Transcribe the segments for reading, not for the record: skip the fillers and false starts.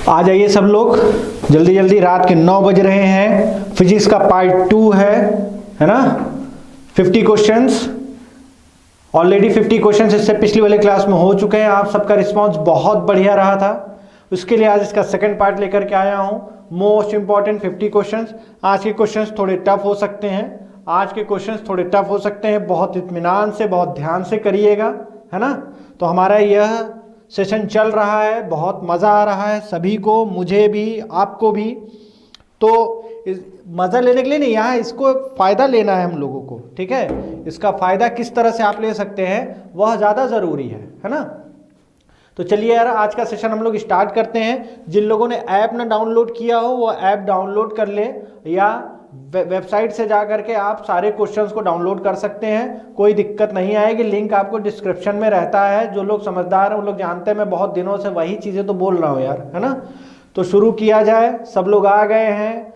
आ जाइए सब लोग जल्दी जल्दी, रात के 9 बज रहे हैं। फिजिक्स का पार्ट 2 है ना। 50 क्वेश्चंस ऑलरेडी 50 क्वेश्चंस इससे पिछली वाले क्लास में हो चुके हैं। आप सबका रिस्पांस बहुत बढ़िया रहा था, उसके लिए आज इसका सेकंड पार्ट लेकर के आया हूं। Most important 50 questions. आज के क्वेश्चंस थोड़े टफ हो सकते हैं, बहुत इत्मीनान से, बहुत ध्यान से करिएगा, है ना। तो हमारा यह सेशन चल रहा है, बहुत मज़ा आ रहा है सभी को, मुझे भी, आपको भी। तो मज़ा लेने के लिए नहीं, यहाँ इसको फ़ायदा लेना है हम लोगों को, ठीक है। इसका फ़ायदा किस तरह से आप ले सकते हैं वह ज़्यादा ज़रूरी है ना। तो चलिए यार, आज का सेशन हम लोग स्टार्ट करते हैं। जिन लोगों ने ऐप ना डाउनलोड किया हो वो ऐप डाउनलोड कर ले, या वेबसाइट से जा करके आप सारे क्वेश्चंस को डाउनलोड कर सकते हैं, कोई दिक्कत नहीं आएगी। लिंक आपको डिस्क्रिप्शन में रहता है। जो लोग समझदार हैं उन लोग जानते हैं मैं बहुत दिनों से वही चीज़ें तो बोल रहा हूँ यार, है ना। तो शुरू किया जाए। सब लोग आ गए हैं,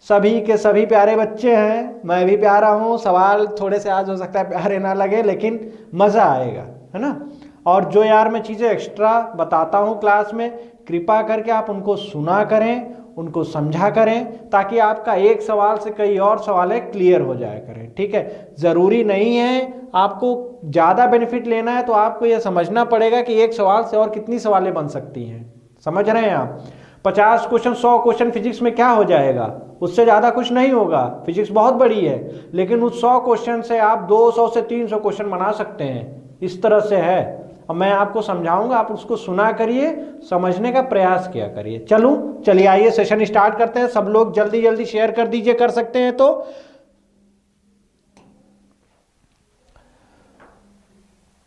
सभी के सभी प्यारे बच्चे हैं, मैं भी प्यारा हूँ। सवाल थोड़े से आज हो सकता है प्यारे ना लगे, लेकिन मज़ा आएगा, है ना। और जो यार मैं चीज़ें एक्स्ट्रा बताता हूँ क्लास में, कृपा करके आप उनको सुना करें, उनको समझा करें, ताकि आपका एक सवाल से कई और सवाल क्लियर हो जाया करें, ठीक है। ज़रूरी नहीं है आपको ज़्यादा बेनिफिट लेना है तो आपको यह समझना पड़ेगा कि एक सवाल से और कितनी सवालें बन सकती हैं। समझ रहे हैं आप। 50 क्वेश्चन 100 क्वेश्चन फिजिक्स में क्या हो जाएगा, उससे ज़्यादा कुछ नहीं होगा। फिजिक्स बहुत बड़ी है, लेकिन उस 100 क्वेश्चन से आप 200 से 300 क्वेश्चन बना सकते हैं। इस तरह से है। अब मैं आपको समझाऊंगा, आप उसको सुना करिए, समझने का प्रयास किया करिए। चलिए आइए सेशन स्टार्ट करते हैं। सब लोग जल्दी जल्दी शेयर कर दीजिए, कर सकते हैं तो।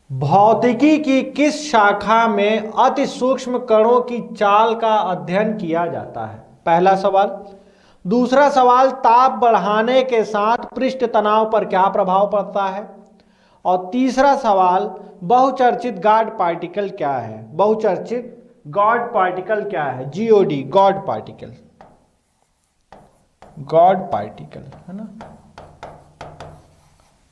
भौतिकी की किस शाखा में अति सूक्ष्म कणों की चाल का अध्ययन किया जाता है? पहला सवाल। दूसरा सवाल, ताप बढ़ाने के साथ पृष्ठ तनाव पर क्या प्रभाव पड़ता है? और तीसरा सवाल, बहुचर्चित गॉड पार्टिकल क्या है? बहुचर्चित गॉड पार्टिकल क्या है? G O D, God particle, God particle, है ना।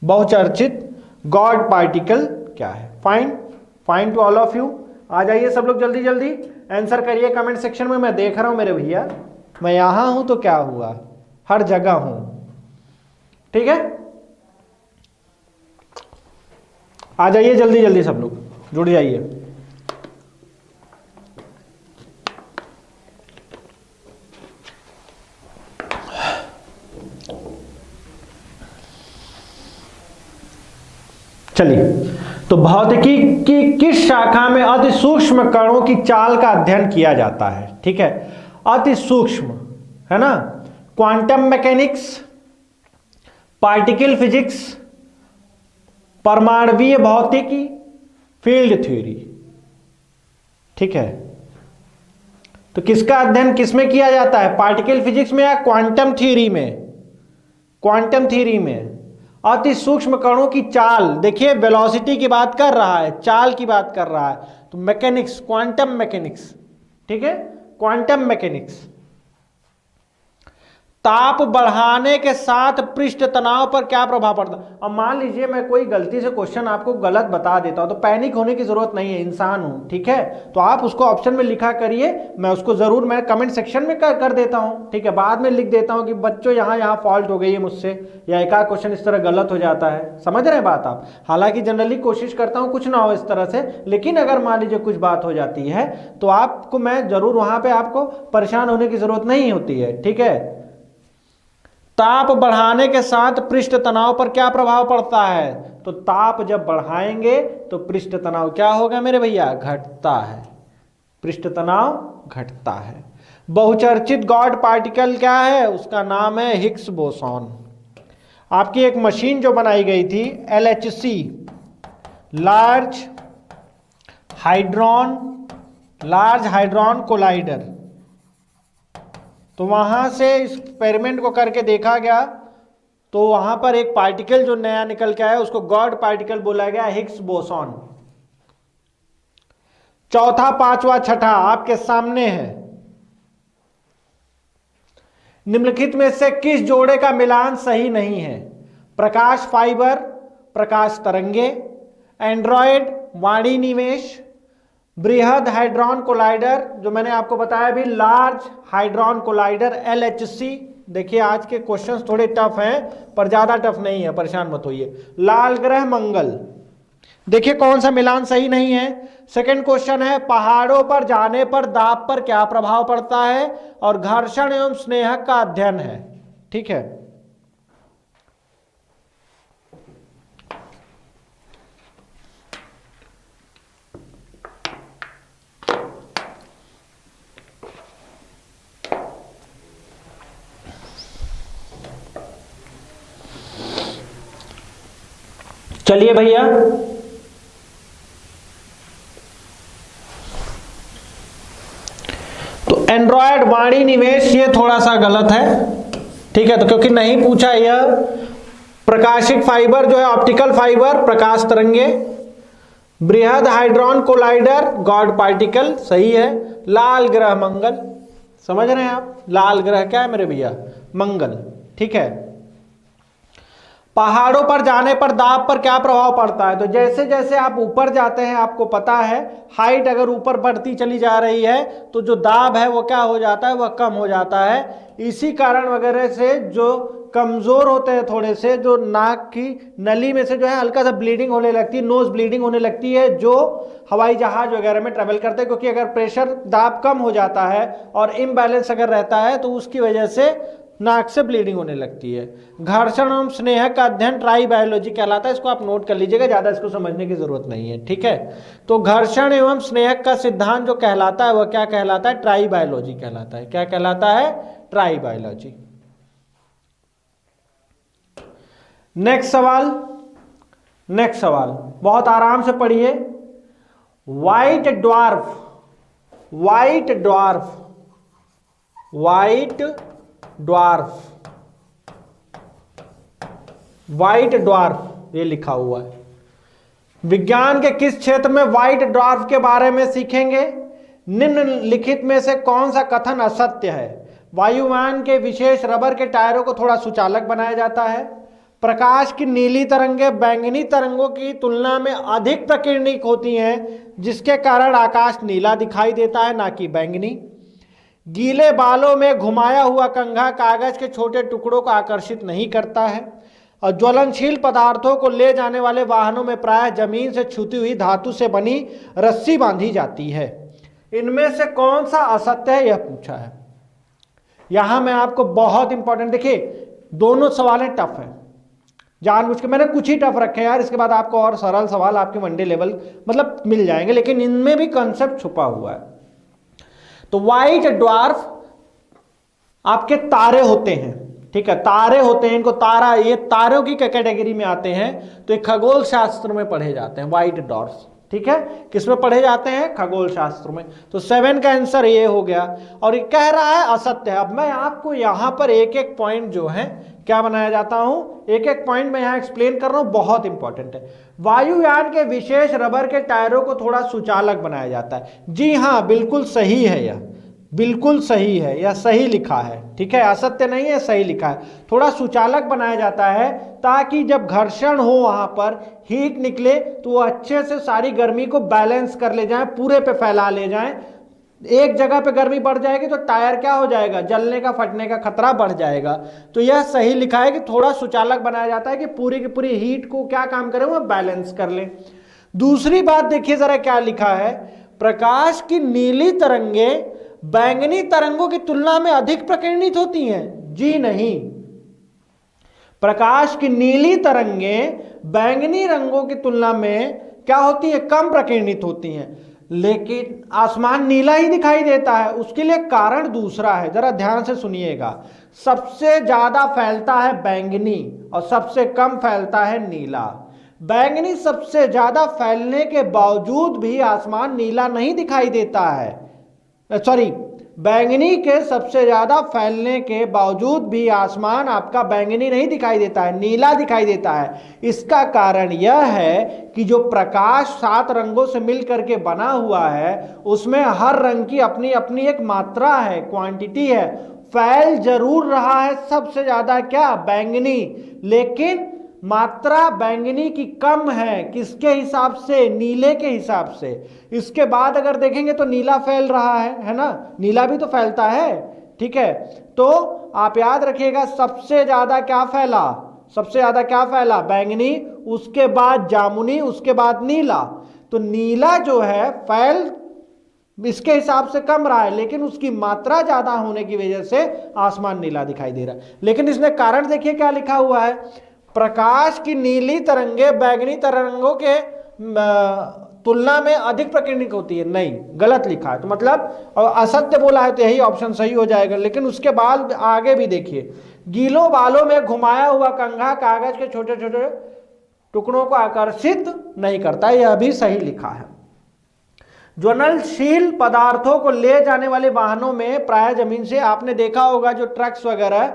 बहुचर्चित गॉड पार्टिकल क्या है? Fine to all of you. आ जाइए सब लोग जल्दी जल्दी, आंसर करिए कमेंट सेक्शन में। मैं देख रहा हूं मेरे भैया, मैं यहां हूं तो क्या हुआ, हर जगह हूं, ठीक है। आ जाइए जल्दी जल्दी सब लोग, जुड़ जाइए। चलिए, तो भौतिकी की किस शाखा में अति सूक्ष्म कणों की चाल का अध्ययन किया जाता है? ठीक है, अति सूक्ष्म, है ना। क्वांटम मैकेनिक्स, पार्टिकल फिजिक्स, परमाणुवीय भौतिकी, फील्ड थ्योरी, ठीक है। तो किसका अध्ययन किसमें किया जाता है? पार्टिकल फिजिक्स में या क्वांटम थ्योरी में? क्वांटम थ्योरी में। अति सूक्ष्म कणों की चाल, देखिए वेलोसिटी की बात कर रहा है, चाल की बात कर रहा है, तो मैकेनिक्स, क्वांटम मैकेनिक्स, ठीक है, क्वांटम मैकेनिक्स। ताप बढ़ाने के साथ पृष्ठ तनाव पर क्या प्रभाव पड़ता है? अब मान लीजिए मैं कोई गलती से क्वेश्चन आपको गलत बता देता हूं, तो पैनिक होने की जरूरत नहीं है, इंसान हूं, ठीक है। तो आप उसको ऑप्शन में लिखा करिए, मैं उसको जरूर मैं कमेंट सेक्शन में कर देता हूं, ठीक है। बाद में लिख देता हूं कि बच्चों यहाँ फॉल्ट हो गई है मुझसे, या एक आध क्वेश्चन इस तरह गलत हो जाता है। समझ रहे हैं बात आप। हालांकि जनरली कोशिश करता हूं कुछ ना हो इस तरह से, लेकिन अगर मान लीजिए कुछ बात हो जाती है तो आपको मैं जरूर वहां पर आपको परेशान होने की जरूरत नहीं होती है, ठीक है। ताप बढ़ाने के साथ पृष्ठ तनाव पर क्या प्रभाव पड़ता है? तो ताप जब बढ़ाएंगे तो पृष्ठ तनाव क्या होगा मेरे भैया? घटता है, पृष्ठ तनाव घटता है। बहुचर्चित गॉड पार्टिकल क्या है? उसका नाम है हिग्स बोसॉन। आपकी एक मशीन जो बनाई गई थी LHC, लार्ज हाइड्रॉन कोलाइडर, तो वहां से एक्सपेरिमेंट को करके देखा गया, तो वहां पर एक पार्टिकल जो नया निकल के आया उसको गॉड पार्टिकल बोला गया, हिग्स बोसॉन। चौथा, पांचवा, छठा आपके सामने है। निम्नलिखित में से किस जोड़े का मिलान सही नहीं है? प्रकाश फाइबर, प्रकाश तरंगे, एंड्रॉयड वाणी निवेश, बृहद हाइड्रॉन कोलाइडर, जो मैंने आपको बताया भी, लार्ज हाइड्रॉन कोलाइडर LHC। देखिए आज के क्वेश्चंस थोड़े टफ हैं पर ज्यादा टफ नहीं है, परेशान मत होइए। लाल ग्रह मंगल, देखिए कौन सा मिलान सही नहीं है। सेकंड क्वेश्चन है, पहाड़ों पर जाने पर दाब पर क्या प्रभाव पड़ता है, और घर्षण एवं स्नेहक का अध्ययन है। ठीक है, चलिए भैया। तो एंड्रॉयड वाणी निवेश ये थोड़ा सा गलत है, ठीक है, तो क्योंकि नहीं पूछा यह। प्रकाशिक फाइबर जो है ऑप्टिकल फाइबर, प्रकाश तरंगे। बृहद हाइड्रॉन कोलाइडर गॉड पार्टिकल सही है। लाल ग्रह मंगल, समझ रहे हैं आप, लाल ग्रह क्या है मेरे भैया, मंगल। ठीक है, पहाड़ों पर जाने पर दाब पर क्या प्रभाव पड़ता है, तो जैसे जैसे आप ऊपर जाते हैं आपको पता है हाइट अगर ऊपर बढ़ती चली जा रही है तो जो दाब है वो क्या हो जाता है, वह कम हो जाता है। इसी कारण वगैरह से जो कमजोर होते हैं थोड़े से, जो नाक की नली में से जो है हल्का सा ब्लीडिंग होने लगती है, नोज ब्लीडिंग होने लगती है, जो हवाई जहाज वगैरह में ट्रेवल करते हैं, क्योंकि अगर प्रेशर दाब कम हो जाता है और इम्बैलेंस अगर रहता है तो उसकी वजह से नाक से ब्लीडिंग होने लगती है। घर्षण एवं स्नेह का अध्ययन ट्राई बायोलॉजी कहलाता है, इसको आप नोट कर लीजिएगा, ज्यादा इसको समझने की जरूरत नहीं है। ठीक है, तो घर्षण एवं स्नेह का सिद्धांत जो कहलाता है वह क्या कहलाता है, ट्राई बायोलॉजी कहलाता है। क्या कहलाता है, ट्राई बायोलॉजी। नेक्स्ट सवाल, नेक्स्ट सवाल बहुत आराम से पढ़िए। White dwarf, white dwarf, white dwarf, white dwarf ये लिखा हुआ है। विज्ञान के किस क्षेत्र में व्हाइट ड्वार्फ के बारे में सीखेंगे? निम्नलिखित में से कौन सा कथन असत्य है? वायुयान के विशेष रबर के टायरों को थोड़ा सुचालक बनाया जाता है। प्रकाश की नीली तरंगें बैंगनी तरंगों की तुलना में अधिक प्रकीर्णिक होती हैं, जिसके कारण आकाश नीला दिखाई देता है, ना कि बैंगनी। गीले बालों में घुमाया हुआ कंघा कागज के छोटे टुकड़ों को आकर्षित नहीं करता है, और ज्वलनशील पदार्थों को ले जाने वाले वाहनों में प्रायः जमीन से छूती हुई धातु से बनी रस्सी बांधी जाती है। इनमें से कौन सा असत्य है, यह पूछा है। यहां मैं आपको बहुत इंपॉर्टेंट, देखिए दोनों सवालें टफ हैं, जानबूझ के मैंने कुछ ही टफ रखे यार, इसके बाद आपको और सरल सवाल आपके वनडे लेवल मतलब मिल जाएंगे, लेकिन इनमें भी कंसेप्ट छुपा हुआ है। तो व्हाइट ड्वार्फ आपके तारे होते हैं, ठीक है, तारे होते हैं, इनको तारा, ये तारों की कैटेगरी में आते हैं, तो ये खगोल शास्त्र में पढ़े जाते हैं व्हाइट ड्वार्फ। ठीक है, किसमें पढ़े जाते हैं, खगोल शास्त्र में। तो 7 का आंसर ये हो गया, और ये कह रहा है असत्य है। अब मैं आपको यहां पर एक एक पॉइंट जो है क्या बनाया जाता हूं, एक एक पॉइंट मैं यहां एक्सप्लेन कर रहा हूं, बहुत इंपॉर्टेंट है। वायुयान के विशेष रबर के टायरों को थोड़ा सुचालक बनाया जाता है। जी हां, बिल्कुल सही है, यह बिल्कुल सही है, यह सही लिखा है। ठीक है, असत्य नहीं है, सही लिखा है। थोड़ा सुचालक बनाया जाता है ताकि जब घर्षण हो वहां पर हीट निकले तो वो अच्छे से सारी गर्मी को बैलेंस कर ले जाए, पूरे पे फैला ले जाए। एक जगह पे गर्मी बढ़ जाएगी तो टायर क्या हो जाएगा, जलने का, फटने का खतरा बढ़ जाएगा। तो यह सही लिखा है कि थोड़ा सुचालक बनाया जाता है कि पूरी की पूरी हीट को क्या काम करे, वो बैलेंस कर ले। दूसरी बात देखिए जरा क्या लिखा है, प्रकाश की नीली तरंगें बैंगनी तरंगों की तुलना में अधिक प्रकीर्णित होती हैं। जी नहीं, प्रकाश की नीली तरंगें बैंगनी रंगों की तुलना में क्या होती है, कम प्रकीर्णित होती हैं। लेकिन आसमान नीला ही दिखाई देता है, उसके लिए कारण दूसरा है, जरा ध्यान से सुनिएगा। सबसे ज्यादा फैलता है बैंगनी और सबसे कम फैलता है नीला। बैंगनी सबसे ज्यादा फैलने के बावजूद भी आसमान नीला नहीं दिखाई देता है, सॉरी, बैंगनी के सबसे ज्यादा फैलने के बावजूद भी आसमान आपका बैंगनी नहीं दिखाई देता है, नीला दिखाई देता है। इसका कारण यह है कि जो प्रकाश 7 रंगों से मिल करके बना हुआ है उसमें हर रंग की अपनी अपनी एक मात्रा है, क्वांटिटी है। फैल जरूर रहा है सबसे ज्यादा क्या, बैंगनी, लेकिन मात्रा बैंगनी की कम है, किसके हिसाब से? नीले के हिसाब से। इसके बाद अगर देखेंगे तो नीला फैल रहा है ना, नीला भी तो फैलता है, ठीक है। तो आप याद रखिएगा सबसे ज्यादा क्या फैला, सबसे ज्यादा क्या फैला? बैंगनी, उसके बाद जामुनी, उसके बाद नीला। तो नीला जो है फैल इसके हिसाब से कम रहा है, लेकिन उसकी मात्रा ज्यादा होने की वजह से आसमान नीला दिखाई दे रहा है। लेकिन इसने कारण देखिए क्या लिखा हुआ है, प्रकाश की नीली तरंगे बैंगनी तरंगों के तुलना में अधिक प्रकीर्णित होती है। नहीं, गलत लिखा है, तो मतलब असत्य बोला है, तो यही ऑप्शन सही हो जाएगा। लेकिन उसके बाद आगे भी देखिए, गीलों बालों में घुमाया हुआ कंघा कागज के छोटे छोटे टुकड़ों को आकर्षित नहीं करता, यह भी सही लिखा है। ज्वलनशील पदार्थों को ले जाने वाले वाहनों में प्राय जमीन से, आपने देखा होगा जो ट्रक्स वगैरह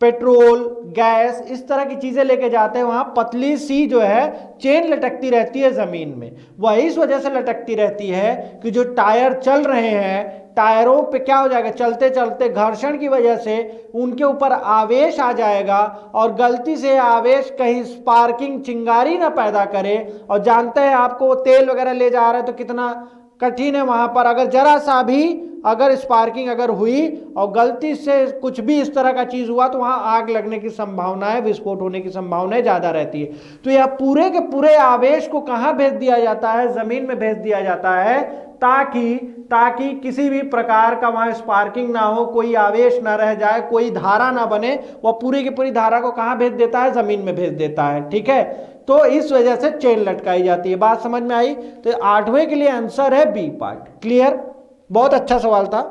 पेट्रोल गैस इस तरह की चीजें लेके जाते हैं, वहां पतली सी जो है चेन लटकती रहती है जमीन में। वह इस वजह से लटकती रहती है कि जो टायर चल रहे हैं, टायरों पे क्या हो जाएगा, चलते चलते घर्षण की वजह से उनके ऊपर आवेश आ जाएगा, और गलती से आवेश कहीं स्पार्किंग चिंगारी ना पैदा करे। और जानते हैं आपको तेल वगैरह ले जा रहे हैं तो कितना कठिन है, वहां पर अगर जरा सा भी अगर स्पार्किंग अगर हुई और गलती से कुछ भी इस तरह का चीज हुआ तो वहां आग लगने की संभावनाएं, विस्फोट होने की संभावनाएं ज्यादा रहती है। तो यह पूरे के पूरे आवेश को कहां भेज दिया जाता है? जमीन में भेज दिया जाता है, ताकि किसी भी प्रकार का वहां स्पार्किंग ना हो, कोई आवेश ना रह जाए, कोई धारा ना बने। वह पूरी की पूरी धारा को कहां भेज देता है? जमीन में भेज देता है, ठीक है। तो इस वजह से चेन लटकाई जाती है। बात समझ में आई? तो 8वें के लिए आंसर है बी पार्ट। क्लियर? बहुत अच्छा सवाल था।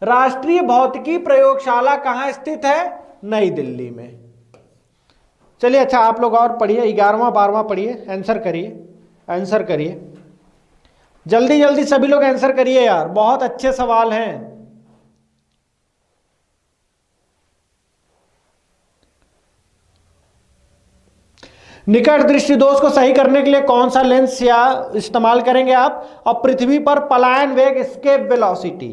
राष्ट्रीय भौतिकी प्रयोगशाला कहां स्थित है? नई दिल्ली में। चलिए अच्छा, आप लोग और पढ़िए, 11वां 12वां पढ़िए, आंसर करिए, आंसर करिए जल्दी जल्दी, सभी लोग आंसर करिए यार, बहुत अच्छे सवाल हैं। निकट दृष्टि दोष को सही करने के लिए कौन सा लेंस या इस्तेमाल करेंगे आप? और पृथ्वी पर पलायन वेग, एस्केप वेलोसिटी।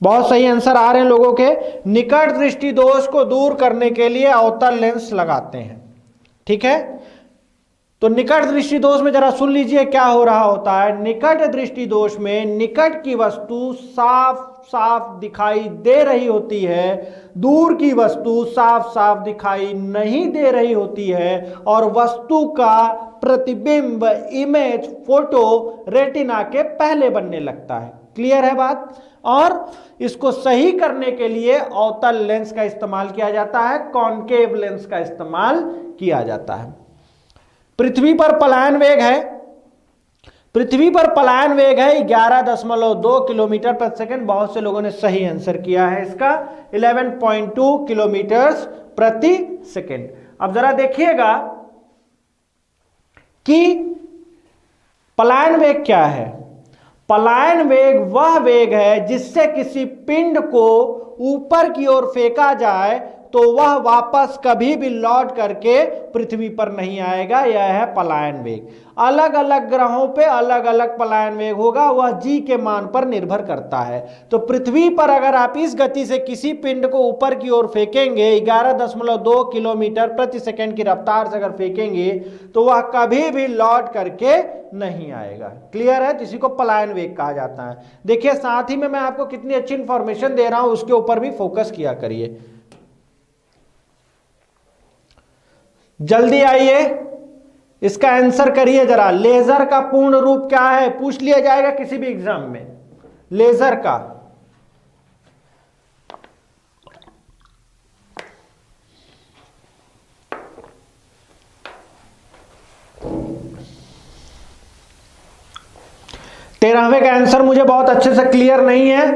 बहुत सही आंसर आ रहे हैं लोगों के। निकट दृष्टि दोष को दूर करने के लिए अवतल लेंस लगाते हैं, ठीक है। तो निकट दृष्टि दोष में जरा सुन लीजिए क्या हो रहा होता है। निकट दृष्टि दोष में निकट की वस्तु साफ साफ दिखाई दे रही होती है, दूर की वस्तु साफ साफ दिखाई नहीं दे रही होती है, और वस्तु का प्रतिबिंब, इमेज, फोटो रेटिना के पहले बनने लगता है। क्लियर है बात? और इसको सही करने के लिए अवतल लेंस का इस्तेमाल किया जाता है, कॉनकेव लेंस का इस्तेमाल किया जाता है। पृथ्वी पर पलायन वेग है, पृथ्वी पर पलायन वेग है 11.2 किलोमीटर प्रति सेकंड। बहुत से लोगों ने सही आंसर किया है इसका, 11.2 किलोमीटर प्रति सेकंड। अब जरा देखिएगा कि पलायन वेग क्या है। पलायन वेग वह वेग है जिससे किसी पिंड को ऊपर की ओर फेंका जाए तो वह वापस कभी भी लौट करके पृथ्वी पर नहीं आएगा। यह है पलायन वेग। अलग अलग ग्रहों पे अलग अलग पलायन वेग होगा, वह जी के मान पर निर्भर करता है। तो पृथ्वी पर अगर आप इस गति से किसी पिंड को ऊपर की ओर फेंकेंगे, 11.2 किलोमीटर प्रति सेकंड की रफ्तार से अगर फेंकेंगे तो वह कभी भी लौट करके नहीं आएगा। क्लियर है? इसी को पलायन वेग कहा जाता है। देखिए साथ ही में मैं आपको कितनी अच्छी इंफॉर्मेशन दे रहा हूं, उसके ऊपर भी फोकस किया करिए। जल्दी आइए, इसका आंसर करिए जरा। लेजर का पूर्ण रूप क्या है? पूछ लिया जाएगा किसी भी एग्जाम में, लेजर का। तेरहवें का आंसर मुझे बहुत अच्छे से क्लियर नहीं है,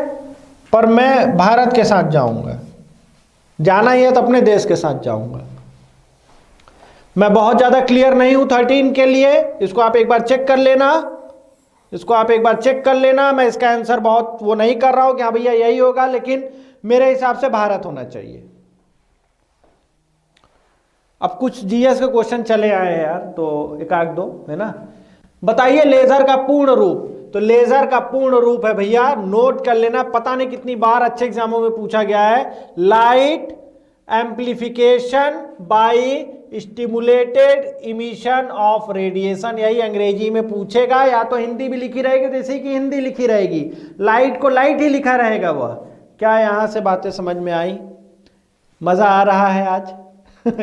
पर मैं भारत के साथ जाऊंगा। जाना ही है तो अपने देश के साथ जाऊंगा। मैं बहुत ज्यादा क्लियर नहीं हूं 13 के लिए, इसको आप एक बार चेक कर लेना, इसको आप एक बार चेक कर लेना। मैं इसका आंसर बहुत वो नहीं कर रहा हूं कि हाँ भैया यही होगा, लेकिन मेरे हिसाब से भारत होना चाहिए। अब कुछ जीएस के क्वेश्चन चले आए हैं यार, तो एक आध दो है ना। बताइए लेजर का पूर्ण रूप। तो लेजर का पूर्ण रूप है भैया, नोट कर लेना, पता नहीं कितनी बार अच्छे एग्जामों में पूछा गया है, light amplification by stimulated emission of radiation. यही अंग्रेजी में पूछेगा, या तो हिंदी भी लिखी रहेगी, जैसे कि हिंदी लिखी रहेगी, लाइट को लाइट ही लिखा रहेगा वह। क्या यहां से बातें समझ में आई? मजा आ रहा है आज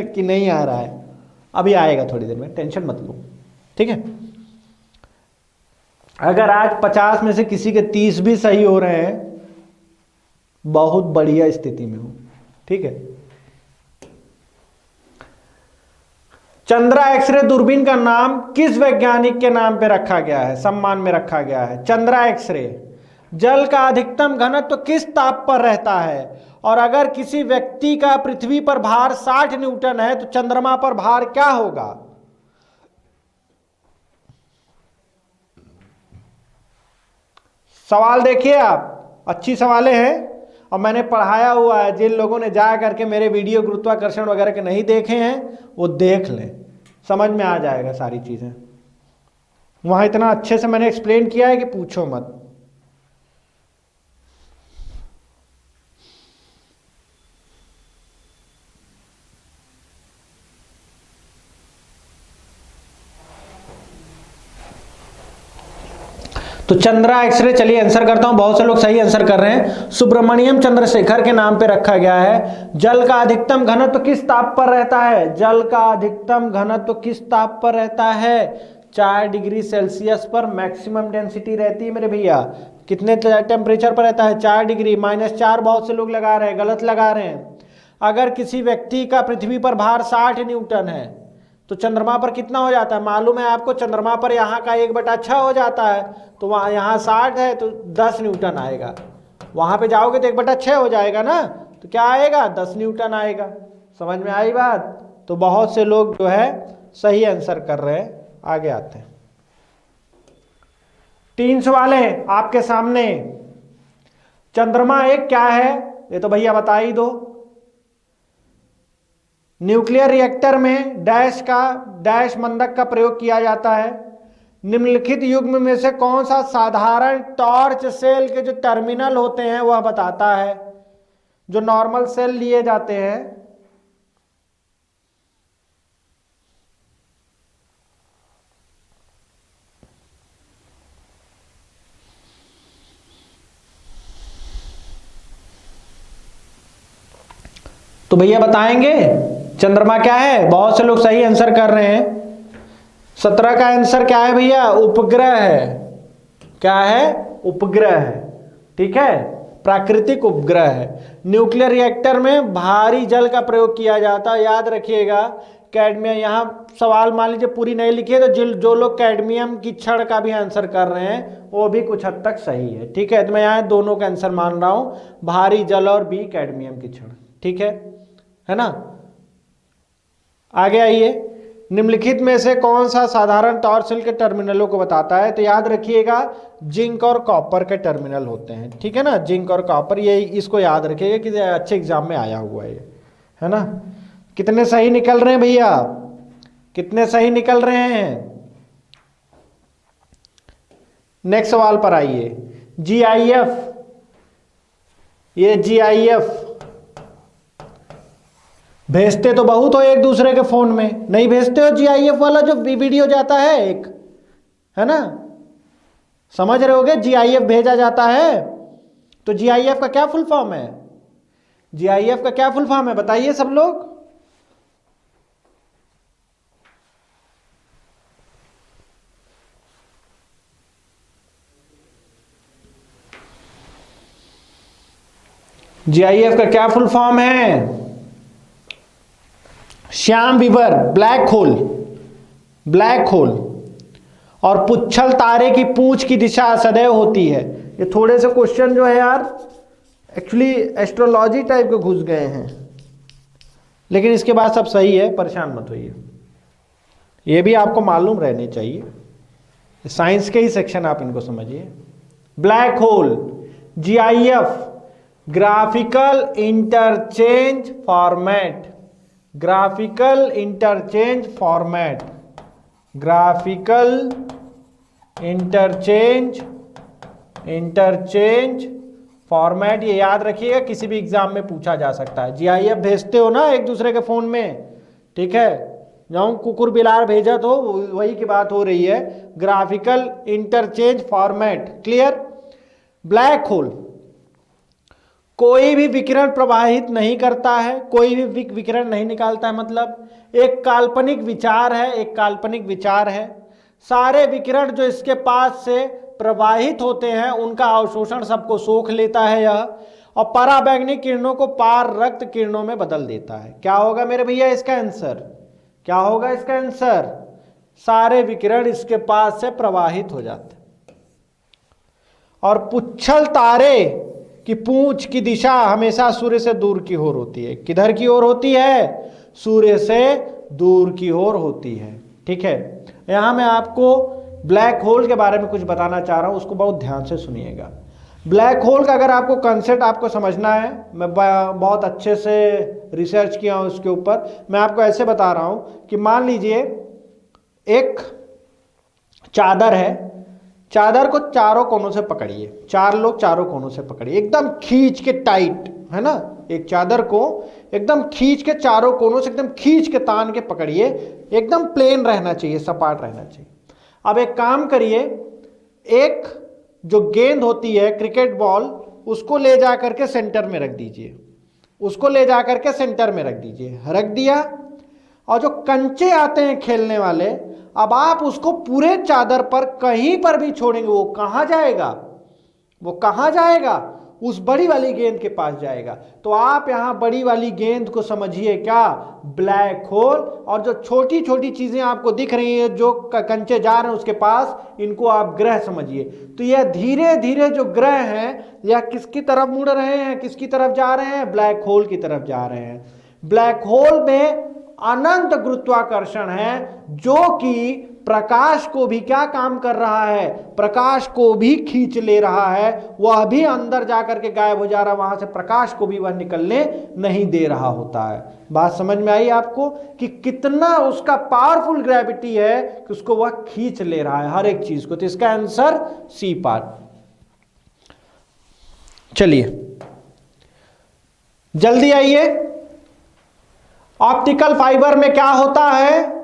कि नहीं आ रहा है? अभी आएगा थोड़ी देर में, टेंशन मत लो, ठीक है। अगर आज 50 में से किसी के 30 भी सही हो रहे हैं, बहुत बढ़िया स्थिति में हो, ठीक है। चंद्रा एक्सरे दूरबीन का नाम किस वैज्ञानिक के नाम पे रखा गया है, सम्मान में रखा गया है? चंद्रा एक्सरे। जल का अधिकतम घनत्व किस ताप पर रहता है? और अगर किसी व्यक्ति का पृथ्वी पर भार 60 न्यूटन है तो चंद्रमा पर भार क्या होगा? सवाल देखिए आप, अच्छी सवालें हैं और मैंने पढ़ाया हुआ है। जिन लोगों ने जा करके मेरे वीडियो गुरुत्वाकर्षण वगैरह के नहीं देखे हैं वो देख लें, समझ में आ जाएगा सारी चीजें। वहां इतना अच्छे से मैंने एक्सप्लेन किया है कि पूछो मत। तो चंद्रा एक्सरे, चलिए आंसर करता हूं, बहुत से लोग सही आंसर कर रहे हैं। सुब्रमण्यम चंद्रशेखर के नाम पे रखा गया है। जल का अधिकतम घनत्व किस ताप पर रहता है? जल का अधिकतम घनत्व किस ताप पर रहता है? 4 डिग्री सेल्सियस पर मैक्सिमम डेंसिटी रहती है मेरे भैया। कितने टेम्परेचर पर रहता है? 4 डिग्री। -4 बहुत से लोग लगा रहे हैं, गलत लगा रहे हैं। अगर किसी व्यक्ति का पृथ्वी पर भार 60 न्यूटन है तो चंद्रमा पर कितना हो जाता है? मालूम है आपको, चंद्रमा पर यहाँ का 1/6 हो जाता है, तो वहाँ यहाँ 60 है तो 10 न्यूटन आएगा। वहाँ पे जाओगे तो 1/6 हो जाएगा ना, तो क्या आएगा? 10 न्यूटन आएगा। समझ में आई बात? तो बहुत से लोग जो है सही आंसर कर रहे हैं। आगे आते हैं, 3 सवाल है आपके सामने। चंद्रमा एक क्या है ये तो भैया बता ही दो। न्यूक्लियर रिएक्टर में डैश मंदक का प्रयोग किया जाता है। निम्नलिखित युग्म में से कौन सा साधारण टॉर्च सेल के जो टर्मिनल होते हैं वह बताता है? जो नॉर्मल सेल लिए जाते हैं, तो भैया बताएंगे चंद्रमा क्या है? बहुत से लोग सही आंसर कर रहे हैं। 17 का आंसर क्या है भैया? उपग्रह है। क्या है? उपग्रह है, ठीक है, प्राकृतिक उपग्रह है। न्यूक्लियर रिएक्टर में भारी जल का प्रयोग किया जाता है, याद रखिएगा। कैडमियम, यहाँ सवाल मान लीजिए पूरी नहीं लिखी है तो जो लोग कैडमियम की क्षण का भी आंसर कर रहे हैं वो भी कुछ हद तक सही है, ठीक है। तो मैं यहाँ दोनों का आंसर मान रहा हूँ, भारी जल और बी कैडमियम की क्षण, ठीक है ना। आगे आइए, निम्नलिखित में से कौन सा साधारण टॉर्च सेल के टर्मिनलों को बताता है? तो याद रखिएगा जिंक और कॉपर के टर्मिनल होते हैं, ठीक है ना, जिंक और कॉपर, ये इसको याद रखिएगा कि अच्छे एग्जाम में आया हुआ है ना। कितने सही निकल रहे हैं भैया? कितने सही निकल रहे हैं? नेक्स्ट सवाल पर आइए। GIF, ये GIF भेजते तो बहुत हो एक दूसरे के फोन में, नहीं भेजते हो? GIF वाला जो वीडियो जाता है एक, है ना, समझ रहे होगे, GIF भेजा जाता है। तो GIF का क्या फुल फॉर्म है? GIF का क्या फुल फॉर्म है बताइए सब लोग। GIF का क्या फुल फॉर्म है? श्याम विवर, ब्लैक होल, ब्लैक होल। और पुच्छल तारे की पूंछ की दिशा सदैव होती है। ये थोड़े से क्वेश्चन जो है यार एक्चुअली एस्ट्रोलॉजी टाइप के घुस गए हैं, लेकिन इसके बाद सब सही है, परेशान मत होइए। ये भी आपको मालूम रहने चाहिए, साइंस के ही सेक्शन, आप इनको समझिए। Black hole, GIF, graphical interchange format, graphical interchange format, graphical interchange interchange format, ये याद रखिएगा, किसी भी एग्जाम में पूछा जा सकता है। जीआईएफ भेजते हो ना एक दूसरे के फोन में, ठीक है, जाऊँ कुकुर बिलार भेजा तो वही की बात हो रही है, graphical interchange format. Clear. Black hole कोई भी विकिरण प्रवाहित नहीं करता है, कोई भी विकिरण नहीं निकालता है, मतलब एक काल्पनिक विचार है, एक काल्पनिक विचार है। सारे विकिरण जो इसके पास से प्रवाहित होते हैं उनका अवशोषण सबको सोख लेता है यह, और पराबैंगनी किरणों को पार रक्त किरणों में बदल देता है। क्या होगा मेरे भैया इसका आंसर, क्या होगा इसका आंसर? सारे विकिरण इसके पास से प्रवाहित हो जाते हैं। और पुच्छल तारे की पूंछ की दिशा हमेशा सूर्य से दूर की ओर होती है। किधर की ओर होती है? सूर्य से दूर की ओर होती है। ठीक है, यहां मैं आपको ब्लैक होल के बारे में कुछ बताना चाह रहा हूं, उसको बहुत ध्यान से सुनिएगा। ब्लैक होल का अगर आपको कंसेप्ट आपको समझना है, मैं बहुत अच्छे से रिसर्च किया हूं उसके ऊपर। मैं आपको ऐसे बता रहा हूं कि मान लीजिए एक चादर है, चादर को चारों कोनों से पकड़िए, चार लोग चारों कोनों से पकड़िए, एकदम खींच के टाइट, है ना, एक चादर को एकदम खींच के चारों कोनों से एकदम खींच के तान के पकड़िए, एकदम प्लेन रहना चाहिए, सपाट रहना चाहिए। अब एक काम करिए, एक जो गेंद होती है क्रिकेट बॉल, उसको ले जा करके सेंटर में रख दीजिए, उसको ले जा करके सेंटर में रख दीजिए, रख दिया। और जो कंचे आते हैं खेलने वाले, अब आप उसको पूरे चादर पर कहीं पर भी छोड़ेंगे, वो कहां जाएगा? वो कहां जाएगा? उस बड़ी वाली गेंद के पास जाएगा। तो आप यहां बड़ी वाली गेंद को समझिए क्या? Black hole. और जो छोटी छोटी चीजें आपको दिख रही हैं जो कंचे जा रहे हैं उसके पास, इनको आप ग्रह समझिए। तो यह धीरे धीरे जो ग्रह हैं यह किसकी तरफ मुड़ रहे हैं, किसकी तरफ जा रहे हैं? ब्लैक होल की तरफ जा रहे हैं। ब्लैक होल में अनंत गुरुत्वाकर्षण है जो कि प्रकाश को भी क्या काम कर रहा है? प्रकाश को भी खींच ले रहा है, वह भी अंदर जाकर के गायब हो जा रहा है, वहां से प्रकाश को भी वह निकलने नहीं दे रहा होता है। बात समझ में आई आपको कि कितना उसका पावरफुल ग्रेविटी है कि उसको वह खींच ले रहा है हर एक चीज को। तो इसका आंसर सी पार्ट। चलिए जल्दी आइए। ऑप्टिकल फाइबर में क्या होता है?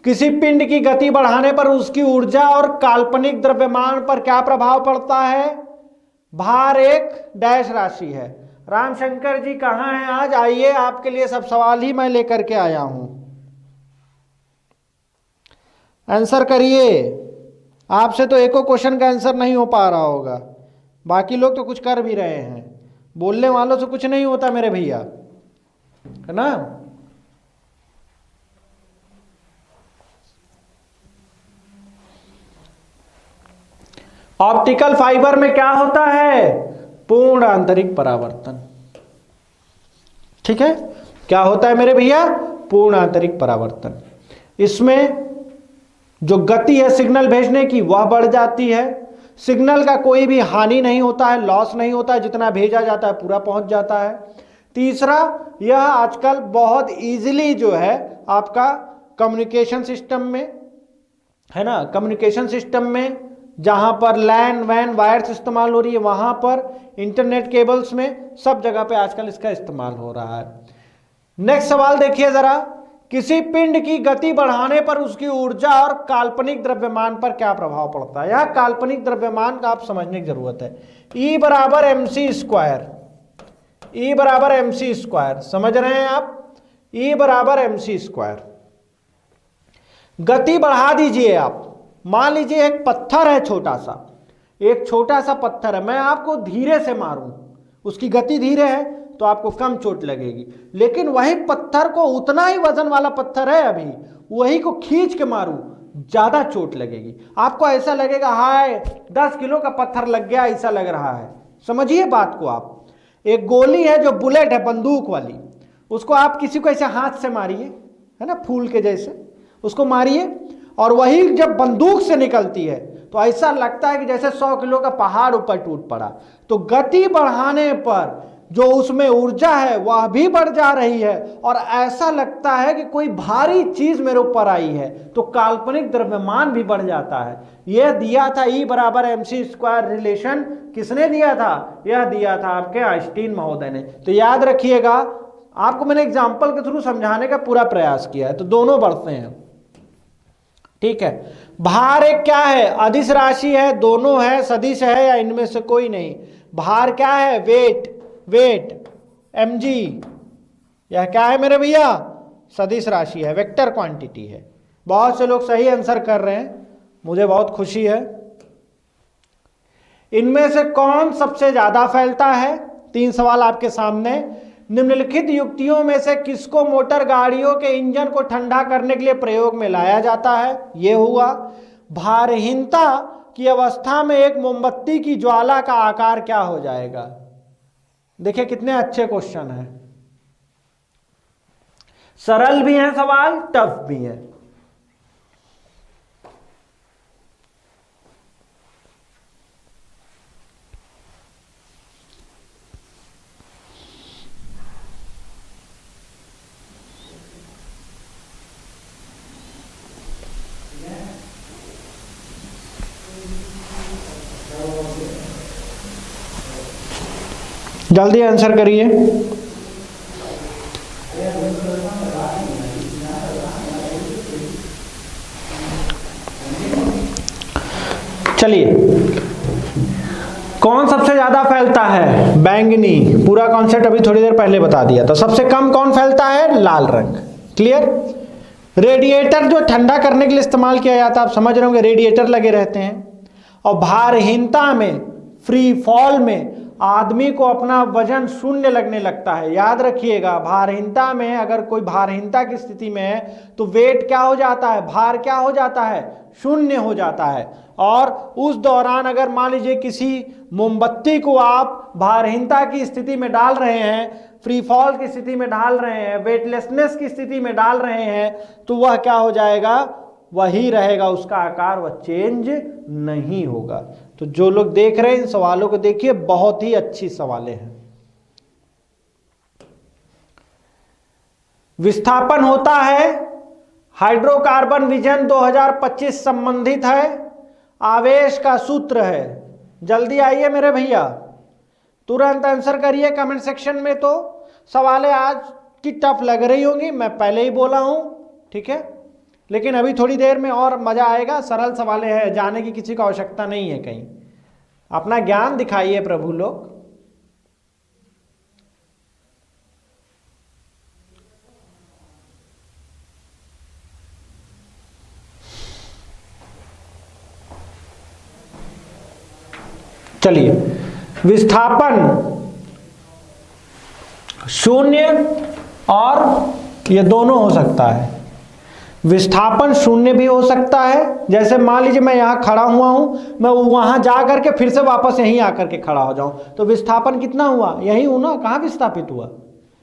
किसी पिंड की गति बढ़ाने पर उसकी ऊर्जा और काल्पनिक द्रव्यमान पर क्या प्रभाव पड़ता है? भार एक डैश राशि है। रामशंकर जी कहां हैं आज? आइए, आपके लिए सब सवाल ही मैं लेकर के आया हूं, आंसर करिए। आपसे तो एको क्वेश्चन का आंसर नहीं हो पा रहा होगा, बाकी लोग तो कुछ कर भी रहे हैं। बोलने वालों से कुछ नहीं होता मेरे भैया, है ना। ऑप्टिकल फाइबर में क्या होता है? पूर्ण आंतरिक परावर्तन। ठीक है, क्या होता है मेरे भैया? पूर्ण आंतरिक परावर्तन। इसमें जो गति है सिग्नल भेजने की वह बढ़ जाती है, सिग्नल का कोई भी हानि नहीं होता है, लॉस नहीं होता है, जितना भेजा जाता है पूरा पहुंच जाता है। तीसरा, यह आजकल बहुत इजीली जो है आपका कम्युनिकेशन सिस्टम में, है ना, कम्युनिकेशन सिस्टम में जहां पर लैन वैन वायर्स इस्तेमाल हो रही है, वहां पर इंटरनेट केबल्स में, सब जगह पे आजकल इसका इस्तेमाल हो रहा है। नेक्स्ट सवाल देखिए जरा, किसी पिंड की गति बढ़ाने पर उसकी ऊर्जा और काल्पनिक द्रव्यमान पर क्या प्रभाव पड़ता है? यह काल्पनिक द्रव्यमान का आप समझने की जरूरत है। E बराबर mc स्क्वायर, E बराबर mc स्क्वायर, समझ रहे हैं आप? E बराबर mc स्क्वायर। गति बढ़ा दीजिए आप, मान लीजिए एक पत्थर है छोटा सा, एक छोटा सा पत्थर है, मैं आपको धीरे से मारूं, उसकी गति धीरे है तो आपको कम चोट लगेगी, लेकिन वही पत्थर को, उतना ही वजन वाला पत्थर है अभी, वही को खींच के मारूं, ज्यादा चोट लगेगी। आपको ऐसा लगेगा हाय 10 किलो का पत्थर लग गया, ऐसा लग रहा है। समझिए बात को आप। एक गोली है जो बुलेट है, बंदूक वाली, उसको आप किसी को ऐसे हाथ से मारिए, है ना, फूल के जैसे उसको मारिए, और वही जब बंदूक से निकलती है तो ऐसा लगता है कि जैसे 100 किलो का पहाड़ ऊपर टूट पड़ा। तो गति बढ़ाने पर जो उसमें ऊर्जा है वह भी बढ़ जा रही है और ऐसा लगता है कि कोई भारी चीज मेरे ऊपर आई है, तो काल्पनिक द्रव्यमान भी बढ़ जाता है। यह दिया था E बराबर mc² रिलेशन, किसने दिया था? यह दिया था आपके आइंस्टीन महोदय ने। तो याद रखिएगा, आपको मैंने एग्जाम्पल के थ्रू समझाने का पूरा प्रयास किया है, तो दोनों बढ़ते हैं, ठीक है। भार एक क्या है? अदिश राशि है, दोनों है, सदिश है, या इनमें से कोई नहीं। भार क्या है? Weight, weight mg। यह क्या है मेरे भैया? सदिश राशि है, वेक्टर क्वांटिटी है। बहुत से लोग सही आंसर कर रहे हैं, मुझे बहुत खुशी है। इनमें से कौन सबसे ज्यादा फैलता है? 3 सवाल आपके सामने। निम्नलिखित युक्तियों में से किसको मोटर गाड़ियों के इंजन को ठंडा करने के लिए प्रयोग में लाया जाता है? यह हुआ। भारहीनता की अवस्था में एक मोमबत्ती की ज्वाला का आकार क्या हो जाएगा? देखिए कितने अच्छे क्वेश्चन हैं, सरल भी हैं सवाल, टफ भी है। जल्दी आंसर करिए। चलिए, कौन सबसे ज्यादा फैलता है? बैंगनी। पूरा कॉन्सेप्ट अभी थोड़ी देर पहले बता दिया। तो सबसे कम कौन फैलता है? लाल रंग। क्लियर। रेडिएटर जो ठंडा करने के लिए इस्तेमाल किया जाता है, आप समझ रहे होंगे, रेडिएटर लगे रहते हैं। और भारहीनता में, फ्री फॉल में आदमी को अपना वजन शून्य लगने लगता है। याद रखिएगा, भारहीनता में अगर कोई भारहीनता की स्थिति में है तो वेट क्या हो जाता है? भार क्या हो जाता है? शून्य हो जाता है। और उस दौरान अगर मान लीजिए किसी मोमबत्ती को आप भारहीनता की स्थिति में डाल रहे हैं, फ्री फॉल की स्थिति में डाल रहे हैं, वेटलेसनेस की स्थिति में डाल रहे हैं, तो वह क्या हो जाएगा? वही रहेगा, उसका आकार वह चेंज नहीं होगा। तो जो लोग देख रहे हैं इन सवालों को देखिए, बहुत ही अच्छी सवालें हैं। विस्थापन होता है, हाइड्रोकार्बन विजन 2025 संबंधित है, आवेश का सूत्र है। जल्दी आइए मेरे भैया, तुरंत आंसर करिए कमेंट सेक्शन में। तो सवालें आज की टफ लग रही होंगी, मैं पहले ही बोला हूं, ठीक है, लेकिन अभी थोड़ी देर में और मजा आएगा। सरल सवालें हैं, जाने की किसी को आवश्यकता नहीं है कहीं। अपना ज्ञान दिखाइए प्रभु लोग। चलिए, विस्थापन शून्य और ये दोनों हो सकता है। विस्थापन शून्य भी हो सकता है, जैसे मान लीजिए मैं यहां खड़ा हुआ हूं, मैं वहां जा करके फिर से वापस यहीं आकर के खड़ा हो जाऊं, तो विस्थापन कितना हुआ? यहीं हूं ना, कहां विस्थापित हुआ?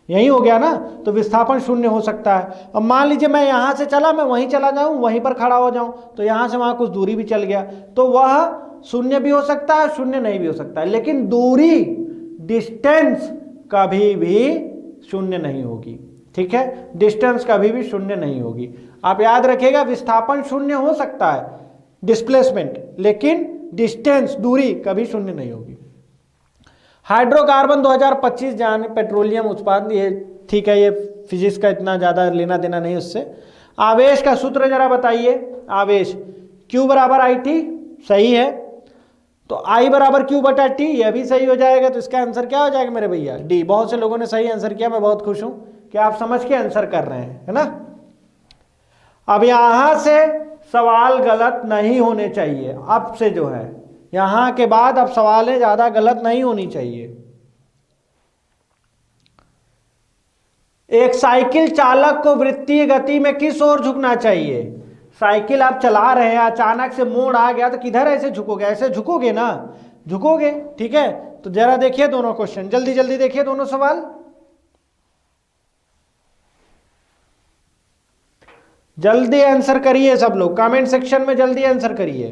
यहीं हो गया ना, तो विस्थापन शून्य हो सकता है। अब मान लीजिए मैं यहां से चला, मैं वहीं चला जाऊं, वहीं पर खड़ा हो जाऊं, तो यहां से वहां कुछ दूरी भी चल गया, तो वह शून्य भी हो सकता है, शून्य नहीं भी हो सकता है। लेकिन दूरी, डिस्टेंस कभी भी शून्य नहीं होगी, ठीक है, डिस्टेंस कभी भी शून्य नहीं होगी। आप याद रखिएगा, विस्थापन शून्य हो सकता है, डिस्प्लेसमेंट, लेकिन डिस्टेंस, दूरी कभी शून्य नहीं होगी। हाइड्रोकार्बन 2025 जान पेट्रोलियम उत्पादन, ये ठीक है, ये फिजिक्स का इतना ज्यादा लेना देना नहीं उससे। आवेश का सूत्र जरा बताइए। आवेश Q बराबर IT, सही है, तो I बराबर Q बटा T, यह भी सही हो जाएगा। तो इसका आंसर क्या हो जाएगा मेरे भैया? D। बहुत से लोगों ने सही आंसर किया, मैं बहुत खुश हूं कि आप समझ के आंसर कर रहे हैं, है ना। अब यहां से सवाल गलत नहीं होने चाहिए, अब से जो है यहां के बाद अब सवालें ज्यादा गलत नहीं होनी चाहिए। एक साइकिल चालक को वृत्तीय गति में किस ओर झुकना चाहिए? साइकिल आप चला रहे हैं, अचानक से मोड़ आ गया तो किधर ऐसे झुकोगे? ऐसे झुकोगे ना, झुकोगे, ठीक है। तो जरा देखिए दोनों क्वेश्चन, जल्दी जल्दी देखिए दोनों सवाल, जल्दी आंसर करिए सब लोग, कमेंट सेक्शन में जल्दी आंसर करिए।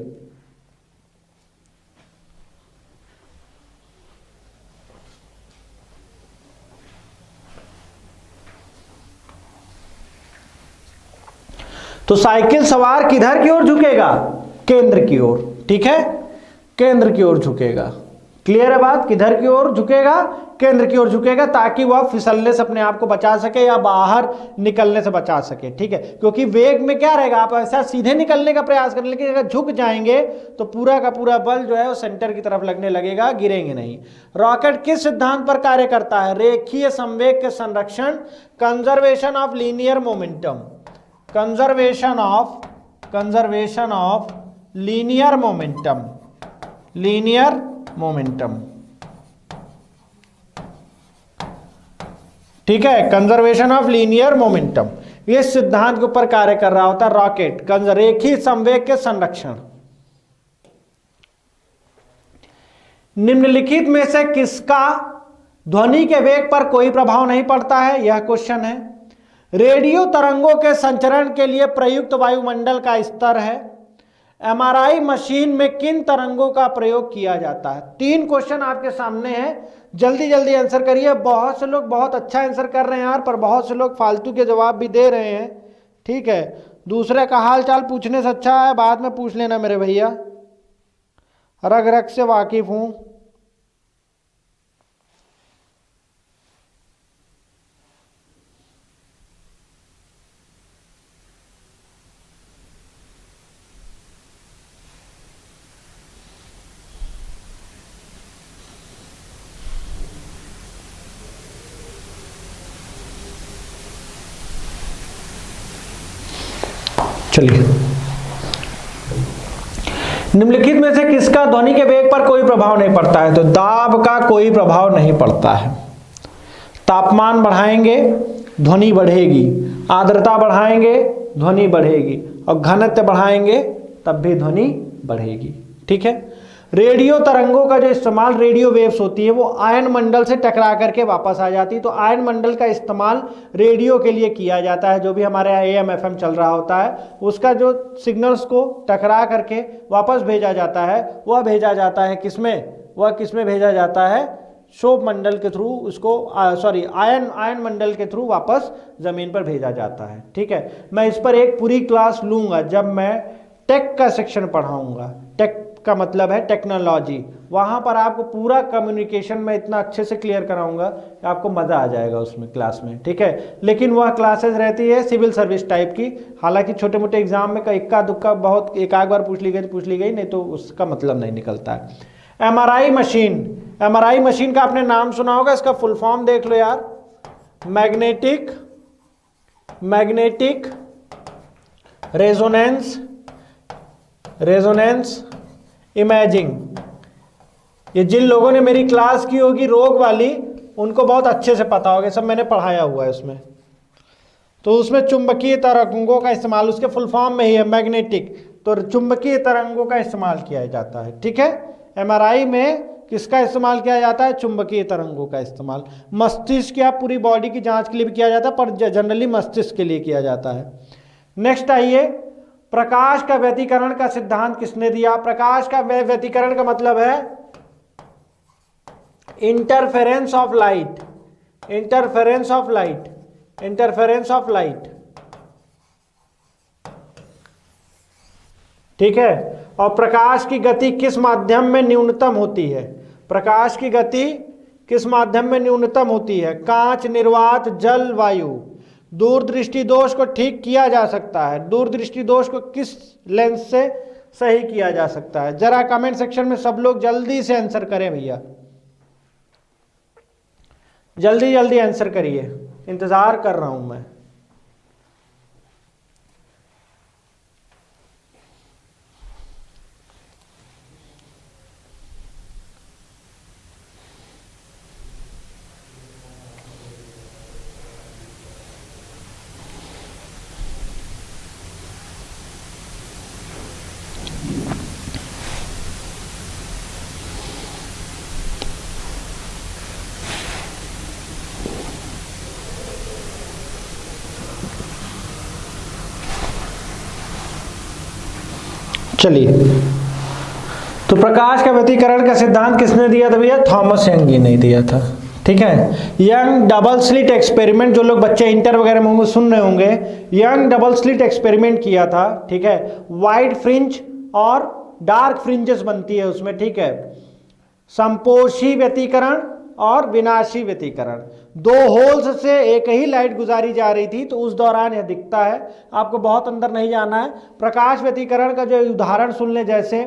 तो साइकिल सवार किधर की ओर झुकेगा? केंद्र की ओर, ठीक है, केंद्र की ओर झुकेगा। क्लियर है बात? किधर की ओर झुकेगा? केंद्र की ओर झुकेगा, ताकि वह फिसलने से अपने आप को बचा सके या बाहर निकलने से बचा सके, ठीक है। क्योंकि वेग में क्या रहेगा, आप ऐसा सीधे निकलने का प्रयास करें, लेकिन अगर झुक जाएंगे तो पूरा का पूरा बल जो है वो सेंटर की तरफ लगने लगेगा, गिरेंगे नहीं। रॉकेट किस सिद्धांत पर कार्य करता है? रेखीय संवेग के संरक्षण, conservation of linear momentum, conservation of linear momentum, linear momentum, ठीक है, कंजर्वेशन ऑफ लीनियर मोमेंटम, ये सिद्धांत के ऊपर कार्य कर रहा होता है रॉकेट, रेखीय संवेग के संरक्षण। निम्नलिखित में से किसका ध्वनि के वेग पर कोई प्रभाव नहीं पड़ता है? यह क्वेश्चन है। रेडियो तरंगों के संचरण के लिए प्रयुक्त वायुमंडल का स्तर है। एमआरआई मशीन में किन तरंगों का प्रयोग किया जाता है? 3 क्वेश्चन आपके सामने हैं, जल्दी जल्दी आंसर करिए। बहुत से लोग बहुत अच्छा आंसर कर रहे हैं यार, पर बहुत से लोग फालतू के जवाब भी दे रहे हैं, ठीक है। दूसरे का हाल चाल पूछने से अच्छा है बाद में पूछ लेना मेरे भैया, रग रग से वाकिफ हूं। चलिए, निम्नलिखित में से किसका ध्वनि के वेग पर कोई प्रभाव नहीं पड़ता है? तो दाब का कोई प्रभाव नहीं पड़ता है। तापमान बढ़ाएंगे ध्वनि बढ़ेगी, आर्द्रता बढ़ाएंगे ध्वनि बढ़ेगी, और घनत्व बढ़ाएंगे तब भी ध्वनि बढ़ेगी, ठीक है। रेडियो तरंगों का जो इस्तेमाल, रेडियो वेव्स होती है, वो आयन मंडल से टकरा करके वापस आ जाती है। तो आयन मंडल का इस्तेमाल रेडियो के लिए किया जाता है। जो भी हमारे AM FM चल रहा होता है, उसका जो सिग्नल्स को टकरा करके वापस भेजा जाता है, वह भेजा जाता है किसमें? वह किसमें भेजा जाता है? शोभ मंडल के थ्रू, उसको आयन मंडल के थ्रू वापस जमीन पर भेजा जाता है, ठीक है। मैं इस पर एक पूरी क्लास लूंगा जब मैं टेक का सेक्शन पढ़ाऊंगा। टेक का मतलब है टेक्नोलॉजी, वहां पर आपको पूरा कम्युनिकेशन में इतना अच्छे से क्लियर कराऊंगा कि आपको मजा आ जाएगा उसमें क्लास में, ठीक है। लेकिन वह क्लासेस रहती है सिविल सर्विस टाइप की, हालांकि छोटे मोटे एग्जाम में इक्का दुक्का बहुत एक आध बार पूछ ली गई, नहीं तो उसका मतलब नहीं निकलता है। एमआरआई मशीन, एमआरआई मशीन का आपने नाम सुना होगा, इसका फुल फॉर्म देख लो यार, मैग्नेटिक रेजोनेंस इमेजिंग। ये जिन लोगों ने मेरी क्लास की होगी रोग वाली, उनको बहुत अच्छे से पता होगा, सब मैंने पढ़ाया हुआ है उसमें। तो उसमें चुंबकीय तरंगों का इस्तेमाल, उसके फुल फॉर्म में ही है मैग्नेटिक, तो चुंबकीय तरंगों का इस्तेमाल किया जाता है, ठीक है। एमआरआई में किसका इस्तेमाल किया जाता है? चुंबकीय तरंगों का इस्तेमाल। मस्तिष्क या पूरी बॉडी की जांच के लिए भी किया जाता है, पर जनरली मस्तिष्क के लिए किया जाता है। नेक्स्ट आइए, प्रकाश का व्यतिकरण का सिद्धांत किसने दिया? प्रकाश का व्यतिकरण का मतलब है interference of light, interference of light, interference of light, ठीक है। और प्रकाश की गति किस माध्यम में न्यूनतम होती है? प्रकाश की गति किस माध्यम में न्यूनतम होती है? कांच, निर्वात, जल, वायु। दूरदृष्टि दोष को ठीक किया जा सकता है, दूरदृष्टि दोष को किस लेंस से सही किया जा सकता है? जरा कमेंट सेक्शन में सब लोग जल्दी से आंसर करें भैया, जल्दी जल्दी आंसर करिए, इंतजार कर रहा हूं मैं। चलिए, तो प्रकाश का व्यतिकरण का सिद्धांत किसने दिया था भैया? थॉमस यंग ने दिया था, ठीक है। यंग डबल स्लिट एक्सपेरिमेंट, जो लोग बच्चे इंटर वगैरह में सुन रहे होंगे, यंग डबल स्लिट एक्सपेरिमेंट किया था, ठीक है। वाइट फ्रिंज और डार्क फ्रिंजेस बनती है उसमें, ठीक है। संपोषी व्यतिकरण और विनाशी व्यतिकरण, दो होल्स से एक ही लाइट गुजारी जा रही थी, तो उस दौरान यह दिखता है। आपको बहुत अंदर नहीं जाना है। प्रकाश व्यतिकरण का जो उदाहरण सुन ले, जैसे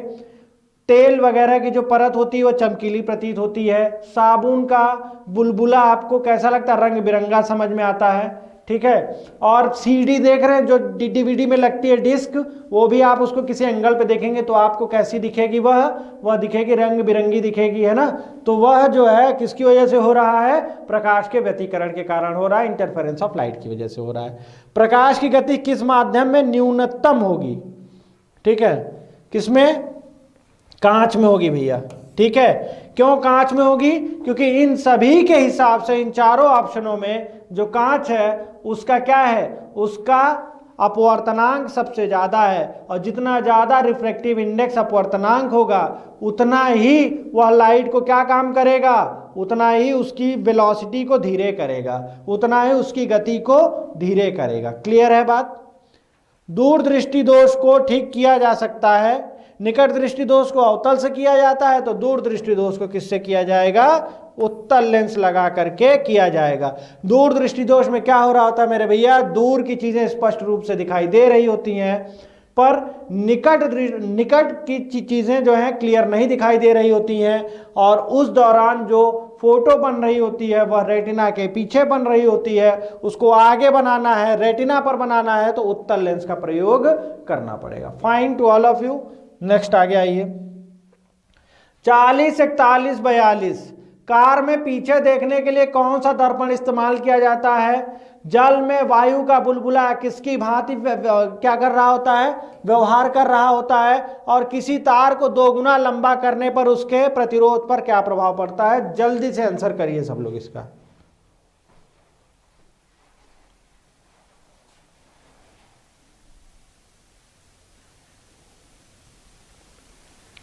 तेल वगैरह की जो परत होती है वो चमकीली प्रतीत होती है। साबुन का बुलबुला आपको कैसा लगता है, रंग बिरंगा समझ में आता है, ठीक है। और सीडी देख रहे हैं जो डीवीडी में लगती है डिस्क, वो भी आप उसको किसी एंगल पे देखेंगे तो आपको कैसी दिखेगी, वह दिखेगी रंग बिरंगी दिखेगी, है ना। तो वह जो है किसकी वजह से हो रहा है, प्रकाश के व्यतिकरण के कारण हो रहा है, इंटरफेरेंस ऑफ लाइट की वजह से हो रहा है। प्रकाश की गति किस माध्यम में न्यूनतम होगी, ठीक है, किसमें, कांच में होगी भैया, ठीक है। क्यों कांच में होगी, क्योंकि इन सभी के हिसाब से इन चारों ऑप्शनों में जो कांच है उसका क्या है, उसका अपवर्तनांक सबसे ज्यादा है, और जितना ज्यादा रिफ्रैक्टिव इंडेक्स अपवर्तनांक होगा उतना ही वह लाइट को क्या काम करेगा, उतना ही उसकी वेलोसिटी को धीरे करेगा, उतना ही उसकी गति को धीरे करेगा। क्लियर है बात। दूर दृष्टि दोष को ठीक किया जा सकता है। निकट दृष्टि दोष को अवतल से किया जाता है, तो दूर दृष्टि दोष को किससे किया जाएगा, उत्तल लेंस लगा करके किया जाएगा। दूर दृष्टि दोष में क्या हो रहा होता है मेरे भैया, दूर की चीजें स्पष्ट रूप से दिखाई दे रही होती हैं, पर निकट की चीजें जो हैं क्लियर नहीं दिखाई दे रही होती हैं, और उस दौरान जो फोटो बन रही होती है वह रेटिना के पीछे बन रही होती है, उसको आगे बनाना है, रेटिना पर बनाना है, तो उत्तल लेंस का प्रयोग करना पड़ेगा। Fine to all of you. Next आगे आइए। 40, 41, 42 कार में पीछे देखने के लिए कौन सा दर्पण इस्तेमाल किया जाता है। जल में वायु का बुलबुला किसकी भांति क्या कर रहा होता है, व्यवहार कर रहा होता है, और किसी तार को दोगुना लंबा करने पर उसके प्रतिरोध पर क्या प्रभाव पड़ता है। जल्दी से आंसर करिए सब लोग इसका।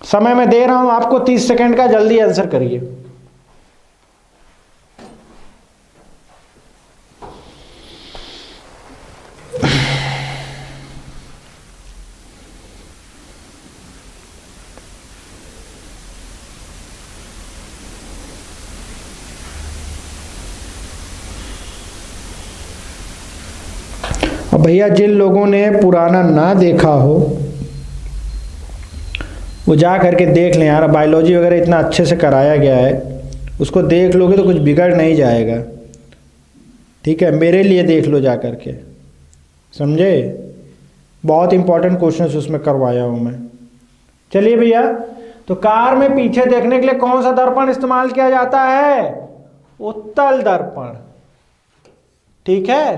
समय मैं दे रहा हूं आपको 30 सेकंड का, जल्दी आंसर करिए। अब भैया जिन लोगों ने पुराना ना देखा हो वो जा करके देख लें यार, बायोलॉजी वगैरह इतना अच्छे से कराया गया है, उसको देख लोगे तो कुछ बिगड़ नहीं जाएगा, ठीक है। मेरे लिए देख लो जा करके, समझे। बहुत इंपॉर्टेंट क्वेश्चंस उसमें करवाया हूँ मैं। चलिए भैया, तो कार में पीछे देखने के लिए कौन सा दर्पण इस्तेमाल किया जाता है, उत्तल दर्पण, ठीक है।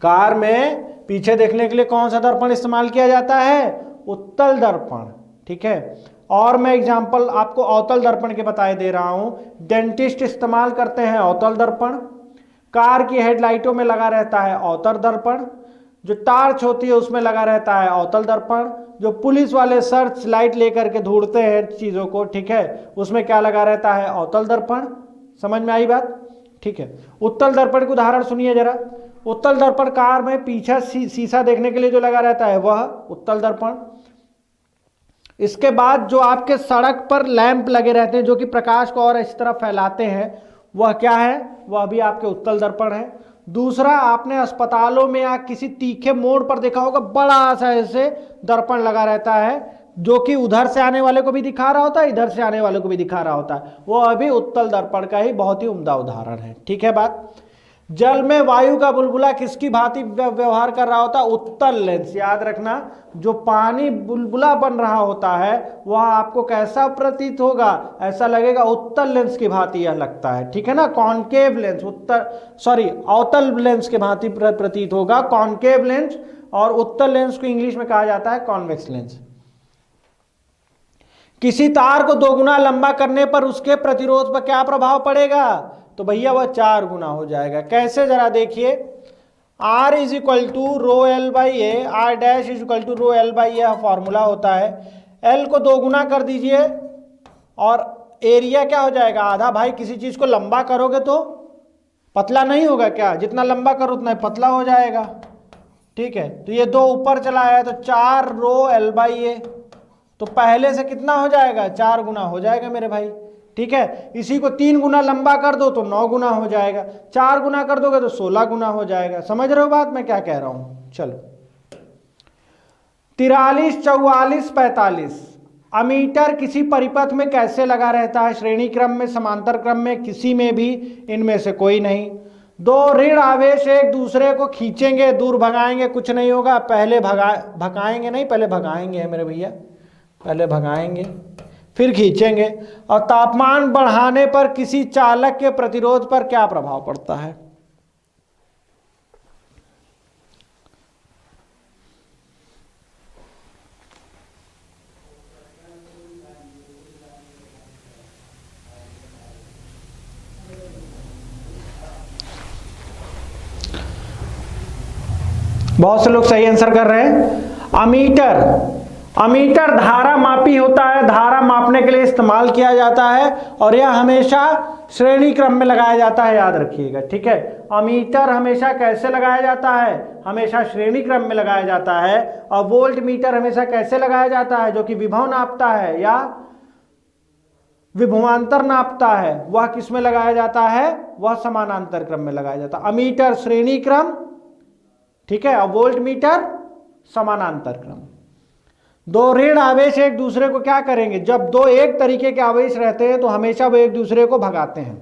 कार में पीछे देखने के लिए कौन सा दर्पण इस्तेमाल किया जाता है, उत्तल दर्पण, ठीक है। और मैं एग्जांपल आपको अवतल दर्पण के बताए दे रहा हूं। डेंटिस्ट इस्तेमाल करते हैं अवतल दर्पण। कार की हेडलाइटों में लगा रहता है अवतल दर्पण। जो टार्च होती है उसमें लगा रहता है अवतल दर्पण। जो पुलिस वाले सर्च लाइट लेकर के ढूंढते हैं चीजों को, ठीक है, उसमें क्या लगा रहता है, अवतल दर्पण। समझ में आई बात, ठीक है। उत्तल दर्पण के उदाहरण सुनिए जरा। उत्तल दर्पण कार में पीछे शीशा देखने के लिए जो लगा रहता है वह उत्तल दर्पण। इसके बाद जो आपके सड़क पर लैंप लगे रहते हैं जो कि प्रकाश को और इस तरफ फैलाते हैं, वह क्या है, वह भी आपके उत्तल दर्पण है। दूसरा, आपने अस्पतालों में या किसी तीखे मोड़ पर देखा होगा, बड़ा सा ऐसे दर्पण लगा रहता है जो कि उधर से आने वाले को भी दिखा रहा होता है, इधर से आने वाले को भी दिखा रहा होता है, वो अभी उत्तल दर्पण का ही बहुत ही उम्दा उदाहरण है, ठीक है बात। जल में वायु का बुलबुला किसकी भांति व्यवहार कर रहा होता है, उत्तल लेंस। याद रखना, जो पानी बुलबुला बन रहा होता है वह आपको कैसा प्रतीत होगा, ऐसा लगेगा उत्तल लेंस की भांति यह लगता है, ठीक है ना। कॉनकेव लेंस, अवतल लेंस के भांति प्रतीत होगा, कॉनकेव लेंस। और उत्तल लेंस को इंग्लिश में कहा जाता है कॉन्वेक्स लेंस। किसी तार को दोगुना लंबा करने पर उसके प्रतिरोध पर क्या प्रभाव पड़ेगा, तो भैया वह 4 गुना हो जाएगा। कैसे, जरा देखिए। R is equal to rho L by A, R dash is equal to rho L by A formula होता है। L को 2 गुना कर दीजिए और एरिया क्या हो जाएगा, आधा। भाई किसी चीज को लंबा करोगे तो पतला नहीं होगा क्या, जितना लंबा करो उतना पतला हो जाएगा। ठीक है, तो ये 2 ऊपर चला आया तो 4 रो L/A, तो पहले से कितना हो जाएगा, 4 गुना हो जाएगा मेरे भाई। ठीक है, इसी को 3 गुना लंबा कर दो तो 9 गुना हो जाएगा, 4 गुना कर दोगे तो 16 गुना हो जाएगा। समझ रहे हो बात मैं क्या कह रहा हूं। चलो 43, 44, 45 अमीटर किसी परिपथ में कैसे लगा रहता है, श्रेणी क्रम में, समांतर क्रम में, किसी में भी, इनमें से कोई नहीं। 2 ऋण आवेश एक दूसरे को खींचेंगे, दूर भगाएंगे, कुछ नहीं होगा। पहले भगाएंगे नहीं, पहले भगाएंगे मेरे भैया, पहले भगाएंगे फिर खींचेंगे। और तापमान बढ़ाने पर किसी चालक के प्रतिरोध पर क्या प्रभाव पड़ता है। बहुत से लोग सही आंसर कर रहे हैं। अमीटर धारा मापी होता है, धारा मापने के लिए इस्तेमाल किया जाता है और यह हमेशा श्रेणी क्रम में लगाया जाता है, याद रखिएगा। ठीक है, अमीटर हमेशा कैसे लगाया जाता है, हमेशा श्रेणी क्रम में लगाया जाता है। और वोल्ट मीटर हमेशा कैसे लगाया जाता है, जो कि विभव नापता है या विभवांतर नापता है, वह किस में लगाया जाता है, वह समानांतर क्रम में लगाया जाता है। अमीटर श्रेणी क्रम, ठीक है, और वोल्ट मीटर समानांतर क्रम। 2 ऋण आवेश एक दूसरे को क्या करेंगे, जब 2 एक तरीके के आवेश रहते हैं तो हमेशा वो एक दूसरे को भगाते हैं,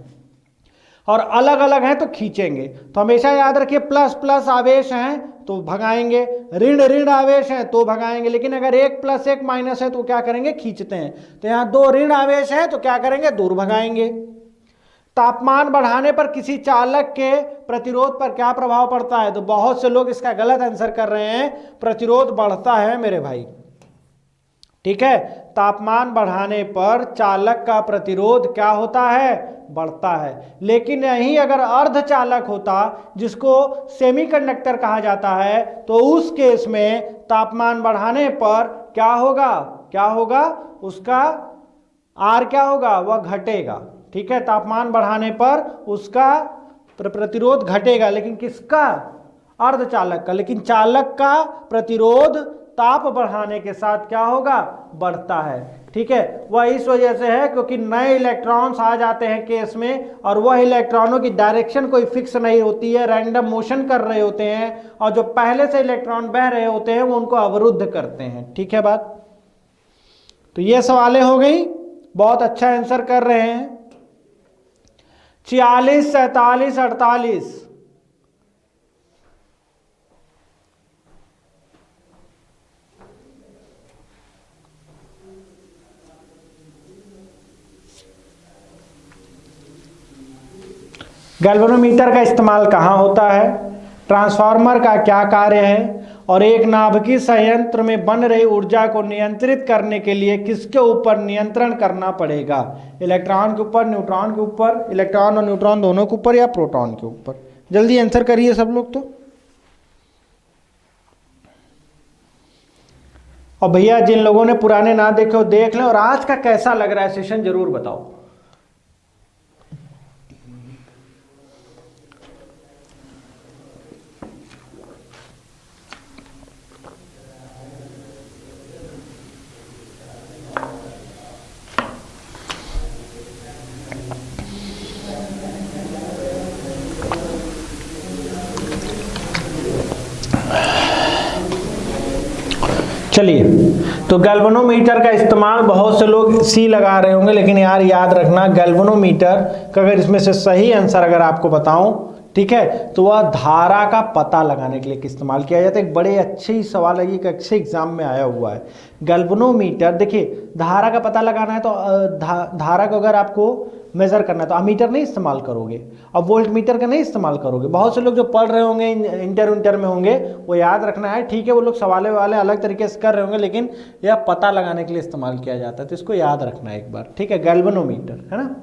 और अलग अलग हैं तो खींचेंगे। तो हमेशा याद रखिए, प्लस प्लस आवेश हैं तो भगाएंगे, ऋण ऋण आवेश हैं तो भगाएंगे। लेकिन अगर 1 + 1 माइनस है तो क्या करेंगे, खींचते हैं। तो यहाँ 2 ऋण आवेश हैं तो क्या करेंगे, दूर भगाएंगे। तापमान बढ़ाने पर किसी चालक के प्रतिरोध पर क्या प्रभाव पड़ता है। तो बहुत से लोग इसका गलत आंसर कर रहे हैं, प्रतिरोध बढ़ता है मेरे भाई। ठीक है, तापमान बढ़ाने पर चालक का प्रतिरोध क्या होता है, बढ़ता है। लेकिन यही अगर अर्धचालक होता, जिसको सेमीकंडक्टर कहा जाता है, तो उस केस में तापमान बढ़ाने पर क्या होगा, क्या होगा, उसका R क्या होगा, वह घटेगा। ठीक है, तापमान बढ़ाने पर उसका प्रतिरोध घटेगा, लेकिन किसका, अर्धचालक का। लेकिन चालक का प्रतिरोध ताप बढ़ाने के साथ क्या होगा, बढ़ता है। ठीक है, वह इस वजह से है क्योंकि नए इलेक्ट्रॉन्स आ जाते हैं केस में, और वह इलेक्ट्रॉनों की डायरेक्शन कोई फिक्स नहीं होती है, रैंडम मोशन कर रहे होते हैं, और जो पहले से इलेक्ट्रॉन बह रहे होते हैं वो उनको अवरुद्ध करते हैं। ठीक है बात, तो ये सवालें हो गई, बहुत अच्छा आंसर कर रहे हैं। 46, 47, 48 गैल्वेनोमीटर का इस्तेमाल कहाँ होता है, ट्रांसफार्मर का क्या कार्य है, और एक नाभिकीय संयंत्र में बन रही ऊर्जा को नियंत्रित करने के लिए किसके ऊपर नियंत्रण करना पड़ेगा, इलेक्ट्रॉन के ऊपर, न्यूट्रॉन के ऊपर, इलेक्ट्रॉन और न्यूट्रॉन दोनों के ऊपर, या प्रोटॉन के ऊपर। जल्दी आंसर करिए सब लोग। तो और भैया जिन लोगों ने पुराने ना देखे हो देख लें, और आज का कैसा लग रहा है सेशन जरूर बताओ। चलिए, तो गैल्वेनोमीटर का इस्तेमाल बहुत से लोग सी लगा रहे होंगे, लेकिन यार याद रखना, गैल्वेनोमीटर का अगर इसमें से सही आंसर अगर आपको बताऊं, ठीक है, तो वह धारा का पता लगाने के लिए इस्तेमाल किया जाता है। एक बड़े अच्छे ही सवाल है, एक अच्छे एग्जाम में आया हुआ है। गैल्वेनोमीटर, देखिए धारा का पता लगाना है तो धारा को अगर आपको मेजर करना है तो अमीटर नहीं इस्तेमाल करोगे, अब वोल्ट मीटर का नहीं इस्तेमाल करोगे। बहुत से लोग जो पढ़ रहे होंगे इंटर में होंगे, वो याद रखना है। ठीक है, वो लोग सवाले वाले अलग तरीके से कर रहे होंगे, लेकिन यह पता लगाने के लिए इस्तेमाल किया जाता है, तो इसको याद रखना है एक बार। ठीक है, गैल्वेनोमीटर है ना।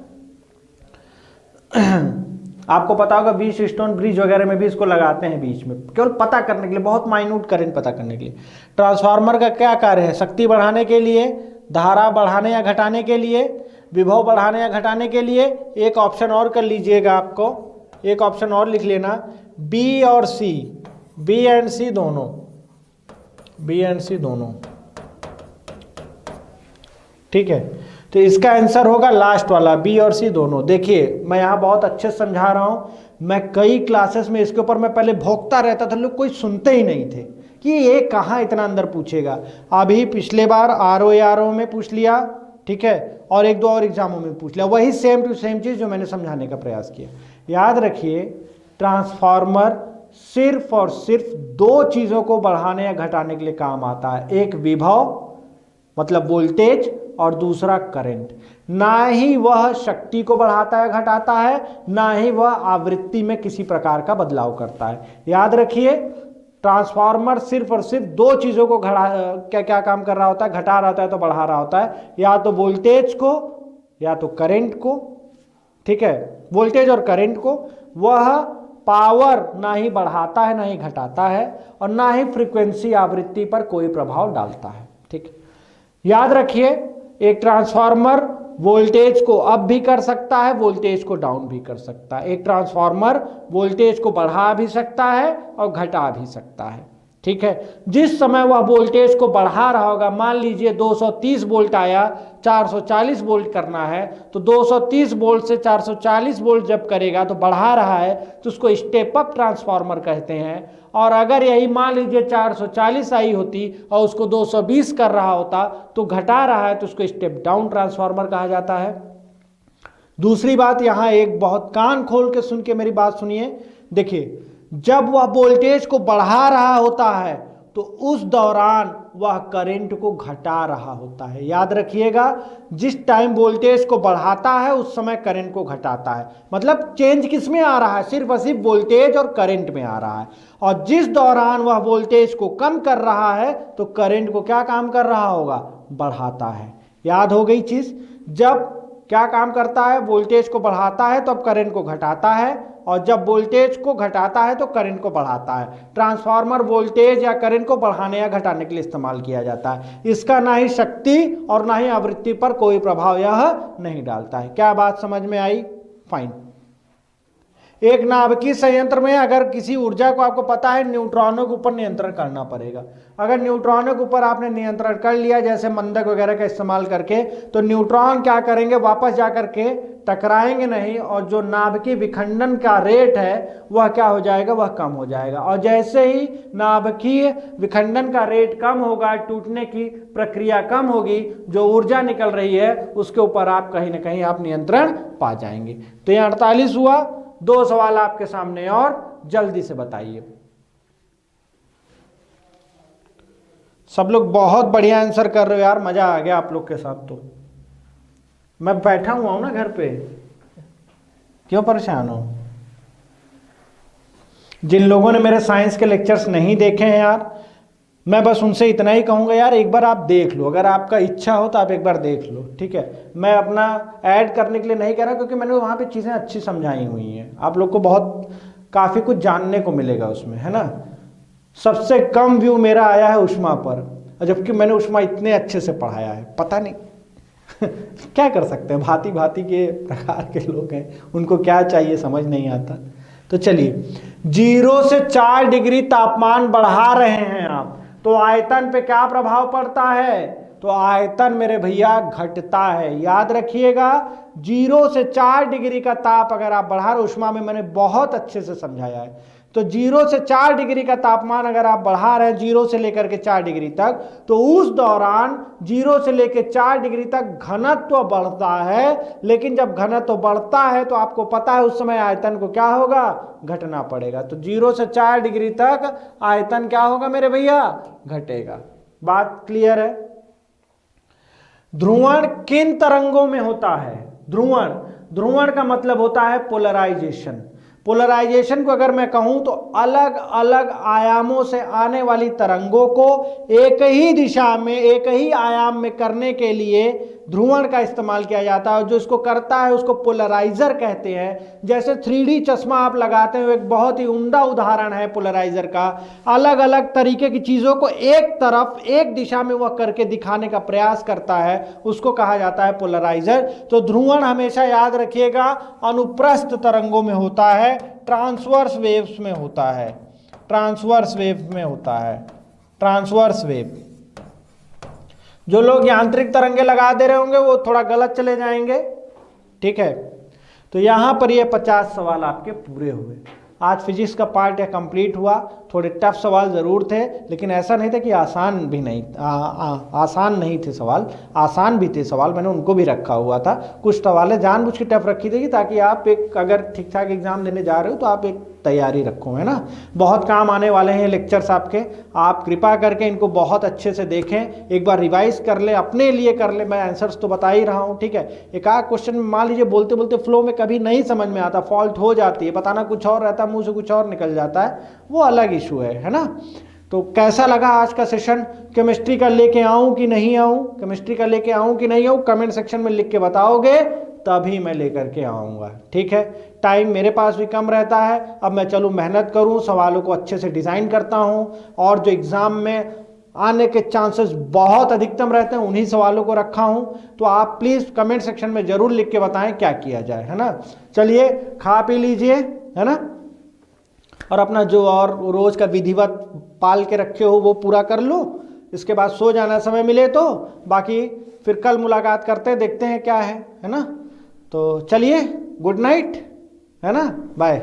आपको पता होगा बीच स्टोन ब्रिज वगैरह में भी इसको लगाते हैं बीच में, केवल पता करने के लिए, बहुत माइन्यूट करंट पता करने के लिए। ट्रांसफार्मर का क्या कार्य है, शक्ति बढ़ाने के लिए, धारा बढ़ाने या घटाने के लिए, विभव बढ़ाने या घटाने के लिए एक ऑप्शन और कर लीजिएगा, आपको एक ऑप्शन और लिख लेना, बी और सी, बी एंड सी दोनों, बी एंड सी दोनों, ठीक है। तो इसका आंसर होगा लास्ट वाला, बी और सी दोनों। देखिए मैं यहाँ बहुत अच्छे से समझा रहा हूँ, मैं कई क्लासेस में इसके ऊपर मैं पहले भोंकता रहता था, लोग कोई सुनते ही नहीं थे कि ये कहाँ इतना अंदर पूछेगा। अभी पिछले बार आरओ में पूछ लिया, ठीक है, और एक दो और एग्जामों में पूछ लिया, वही सेम टू सेम चीज़ जो मैंने समझाने का प्रयास किया। याद रखिए ट्रांसफार्मर सिर्फ और सिर्फ दो चीज़ों को बढ़ाने या घटाने के लिए काम आता है, एक विभव मतलब वोल्टेज और दूसरा करंट। ना ही वह शक्ति को बढ़ाता है घटाता है, ना ही वह आवृत्ति में किसी प्रकार का बदलाव करता है। याद रखिए ट्रांसफार्मर सिर्फ और सिर्फ दो चीज़ों को क्या क्या काम कर रहा होता है, घटा रहा होता है तो बढ़ा रहा होता है, या तो वोल्टेज को या तो करंट को, ठीक है, वोल्टेज और करंट को। वह पावर ना ही बढ़ाता है ना ही घटाता है, और ना ही फ्रीक्वेंसी आवृत्ति पर कोई प्रभाव डालता है, ठीक है। याद रखिए एक ट्रांसफार्मर वोल्टेज को अप भी कर सकता है, वोल्टेज को डाउन भी कर सकता है। एक ट्रांसफार्मर वोल्टेज को बढ़ा भी सकता है और घटा भी सकता है, ठीक है। जिस समय वह वोल्टेज को बढ़ा रहा होगा, मान लीजिए 230 वोल्ट आया, 440 वोल्ट करना है, तो 230 वोल्ट से 440 वोल्ट जब करेगा तो बढ़ा रहा है, तो उसको स्टेप अप ट्रांसफार्मर कहते हैं। और अगर यही मान लीजिए 440 आई होती और उसको 220 कर रहा होता तो घटा रहा है, तो उसको स्टेप डाउन ट्रांसफार्मर कहा जाता है। दूसरी बात, यहां एक बहुत कान खोल के सुन के मेरी बात सुनिए। देखिए जब वह वोल्टेज को बढ़ा रहा होता है तो उस दौरान वह करंट को घटा रहा होता है। याद रखिएगा जिस टाइम वोल्टेज को बढ़ाता है उस समय करंट को घटाता है, मतलब चेंज किस में आ रहा है, सिर्फ और सिर्फ वोल्टेज और करंट में आ रहा है। और जिस दौरान वह वोल्टेज को कम कर रहा है तो करंट को क्या काम कर रहा होगा, बढ़ाता है। याद हो गई चीज, जब क्या काम करता है, वोल्टेज को बढ़ाता है तो अब करंट को घटाता है, और जब वोल्टेज को घटाता है तो करंट को बढ़ाता है। ट्रांसफार्मर वोल्टेज या करंट को बढ़ाने या घटाने के लिए इस्तेमाल किया जाता है। इसका ना ही शक्ति और ना ही आवृत्ति पर कोई प्रभाव यह नहीं डालता है। क्या बात समझ में आई? फाइन। एक नाभिकीय संयंत्र में अगर किसी ऊर्जा को आपको पता है न्यूट्रॉनों के ऊपर नियंत्रण करना पड़ेगा। अगर न्यूट्रॉनों के ऊपर आपने नियंत्रण कर लिया जैसे मंदक वगैरह का इस्तेमाल करके, तो न्यूट्रॉन क्या करेंगे, वापस जा करके टकराएंगे नहीं, और जो नाभिकीय विखंडन का रेट है वह क्या हो जाएगा, वह कम हो जाएगा। और जैसे ही नाभिकीय विखंडन का रेट कम होगा, टूटने की प्रक्रिया कम होगी, जो ऊर्जा निकल रही है उसके ऊपर आप कहीं ना कहीं आप नियंत्रण पा जाएंगे। तो ये 48 हुआ। दो सवाल आपके सामने और जल्दी से बताइए। सब लोग बहुत बढ़िया आंसर कर रहे हो यार, मजा आ गया आप लोग के साथ। तो मैं बैठा हुआ हूं ना घर पे, क्यों परेशान हो? जिन लोगों ने मेरे साइंस के लेक्चर्स नहीं देखे हैं यार, मैं बस उनसे इतना ही कहूँगा यार एक बार आप देख लो, अगर आपका इच्छा हो तो आप एक बार देख लो, ठीक है। मैं अपना ऐड करने के लिए नहीं कह रहा, क्योंकि मैंने वहाँ पे चीज़ें अच्छी समझाई हुई हैं, आप लोग को बहुत काफ़ी कुछ जानने को मिलेगा उसमें, है ना। सबसे कम व्यू मेरा आया है उष्मा पर, जबकि मैंने उष्मा इतने अच्छे से पढ़ाया है, पता नहीं क्या कर सकते हैं, भांति भांति के प्रकार के लोग हैं, उनको क्या चाहिए समझ नहीं आता। तो चलिए, 0 से 4 डिग्री तापमान बढ़ा रहे हैं आप, तो आयतन पे क्या प्रभाव पड़ता है, तो आयतन मेरे भैया घटता है। याद रखिएगा 0 से 4 डिग्री का ताप अगर आप बढ़ा रहे, उष्मा में मैंने बहुत अच्छे से समझाया है। तो 0 से 4 डिग्री का तापमान अगर आप बढ़ा रहे हैं 0 से लेकर के 4 डिग्री तक, तो उस दौरान 0 से लेकर 4 डिग्री तक घनत्व बढ़ता है। लेकिन जब घनत्व बढ़ता है तो आपको पता है उस समय आयतन को क्या होगा, घटना पड़ेगा। तो 0 से 4 डिग्री तक आयतन क्या होगा मेरे भैया, घटेगा। बात क्लियर है? ध्रुवण किन तरंगों में होता है? ध्रुवण का मतलब होता है पोलराइजेशन। पोलराइजेशन को अगर मैं कहूं तो अलग अलग आयामों से आने वाली तरंगों को एक ही दिशा में, एक ही आयाम में करने के लिए ध्रुवण का इस्तेमाल किया जाता है। जो इसको करता है उसको पोलराइजर कहते हैं। जैसे 3D चश्मा आप लगाते हो, एक बहुत ही उम्दा उदाहरण है पोलराइजर का। अलग अलग तरीके की चीजों को एक तरफ, एक दिशा में वह करके दिखाने का प्रयास करता है, उसको कहा जाता है पोलराइजर। तो ध्रुवण हमेशा याद रखिएगा अनुप्रस्थ तरंगों में होता है, ट्रांसवर्स वेव्स में होता है, ट्रांसवर्स वेव में होता है, ट्रांसवर्स वेव। जो लोग यांत्रिक तरंगे लगा दे रहे होंगे वो थोड़ा गलत चले जाएंगे, ठीक है। तो यहां पर ये 50 सवाल आपके पूरे हुए। आज फिजिक्स का पार्ट यह कंप्लीट हुआ। थोड़े टफ सवाल ज़रूर थे, लेकिन ऐसा नहीं था कि आसान भी नहीं, आसान नहीं थे सवाल, आसान भी थे सवाल, मैंने उनको भी रखा हुआ था। कुछ सवालें जानबूझ के टफ रखी थी ताकि आप एक, अगर ठीक ठाक एग्जाम देने जा रहे हो तो आप एक तैयारी रखो, है ना। बहुत काम आने वाले हैं लेक्चर्स आपके, आप कृपा करके इनको बहुत अच्छे से देखें, एक बार रिवाइज कर ले, अपने लिए कर ले। मैं आंसर्स तो बता ही रहा हूँ, ठीक है। एक आध क्वेश्चन में मान लीजिए बोलते बोलते फ्लो में कभी नहीं समझ में आता, फॉल्ट हो जाती है, बताना कुछ और रहता है, मुंह से कुछ और निकल जाता है, वो अलग इशू है ना। तो कैसा लगा आज का सेशन? केमिस्ट्री का लेके आऊं कि नहीं आऊं, केमिस्ट्री का लेके आऊं कि नहीं आऊं, कमेंट सेक्शन में लिख के बताओगे, तभी मैं लेकर के आऊँगा, ठीक है। टाइम मेरे पास भी कम रहता है, अब मैं चलूँ मेहनत करूँ, सवालों को अच्छे से डिज़ाइन करता हूँ, और जो एग्ज़ाम में आने के चांसेस बहुत अधिकतम रहते हैं उन्हीं सवालों को रखा हूँ। तो आप प्लीज़ कमेंट सेक्शन में ज़रूर लिख के बताएं क्या किया जाए, है ना। चलिए खा पी लीजिए, है ना, और अपना जो और रोज़ का विधिवत पाल के रखे हो वो पूरा कर लो। इसके बाद सो जाना समय मिले तो, बाकी फिर कल मुलाकात करते हैं, देखते हैं क्या है ना। तो चलिए गुड नाइट, है ना, बाय।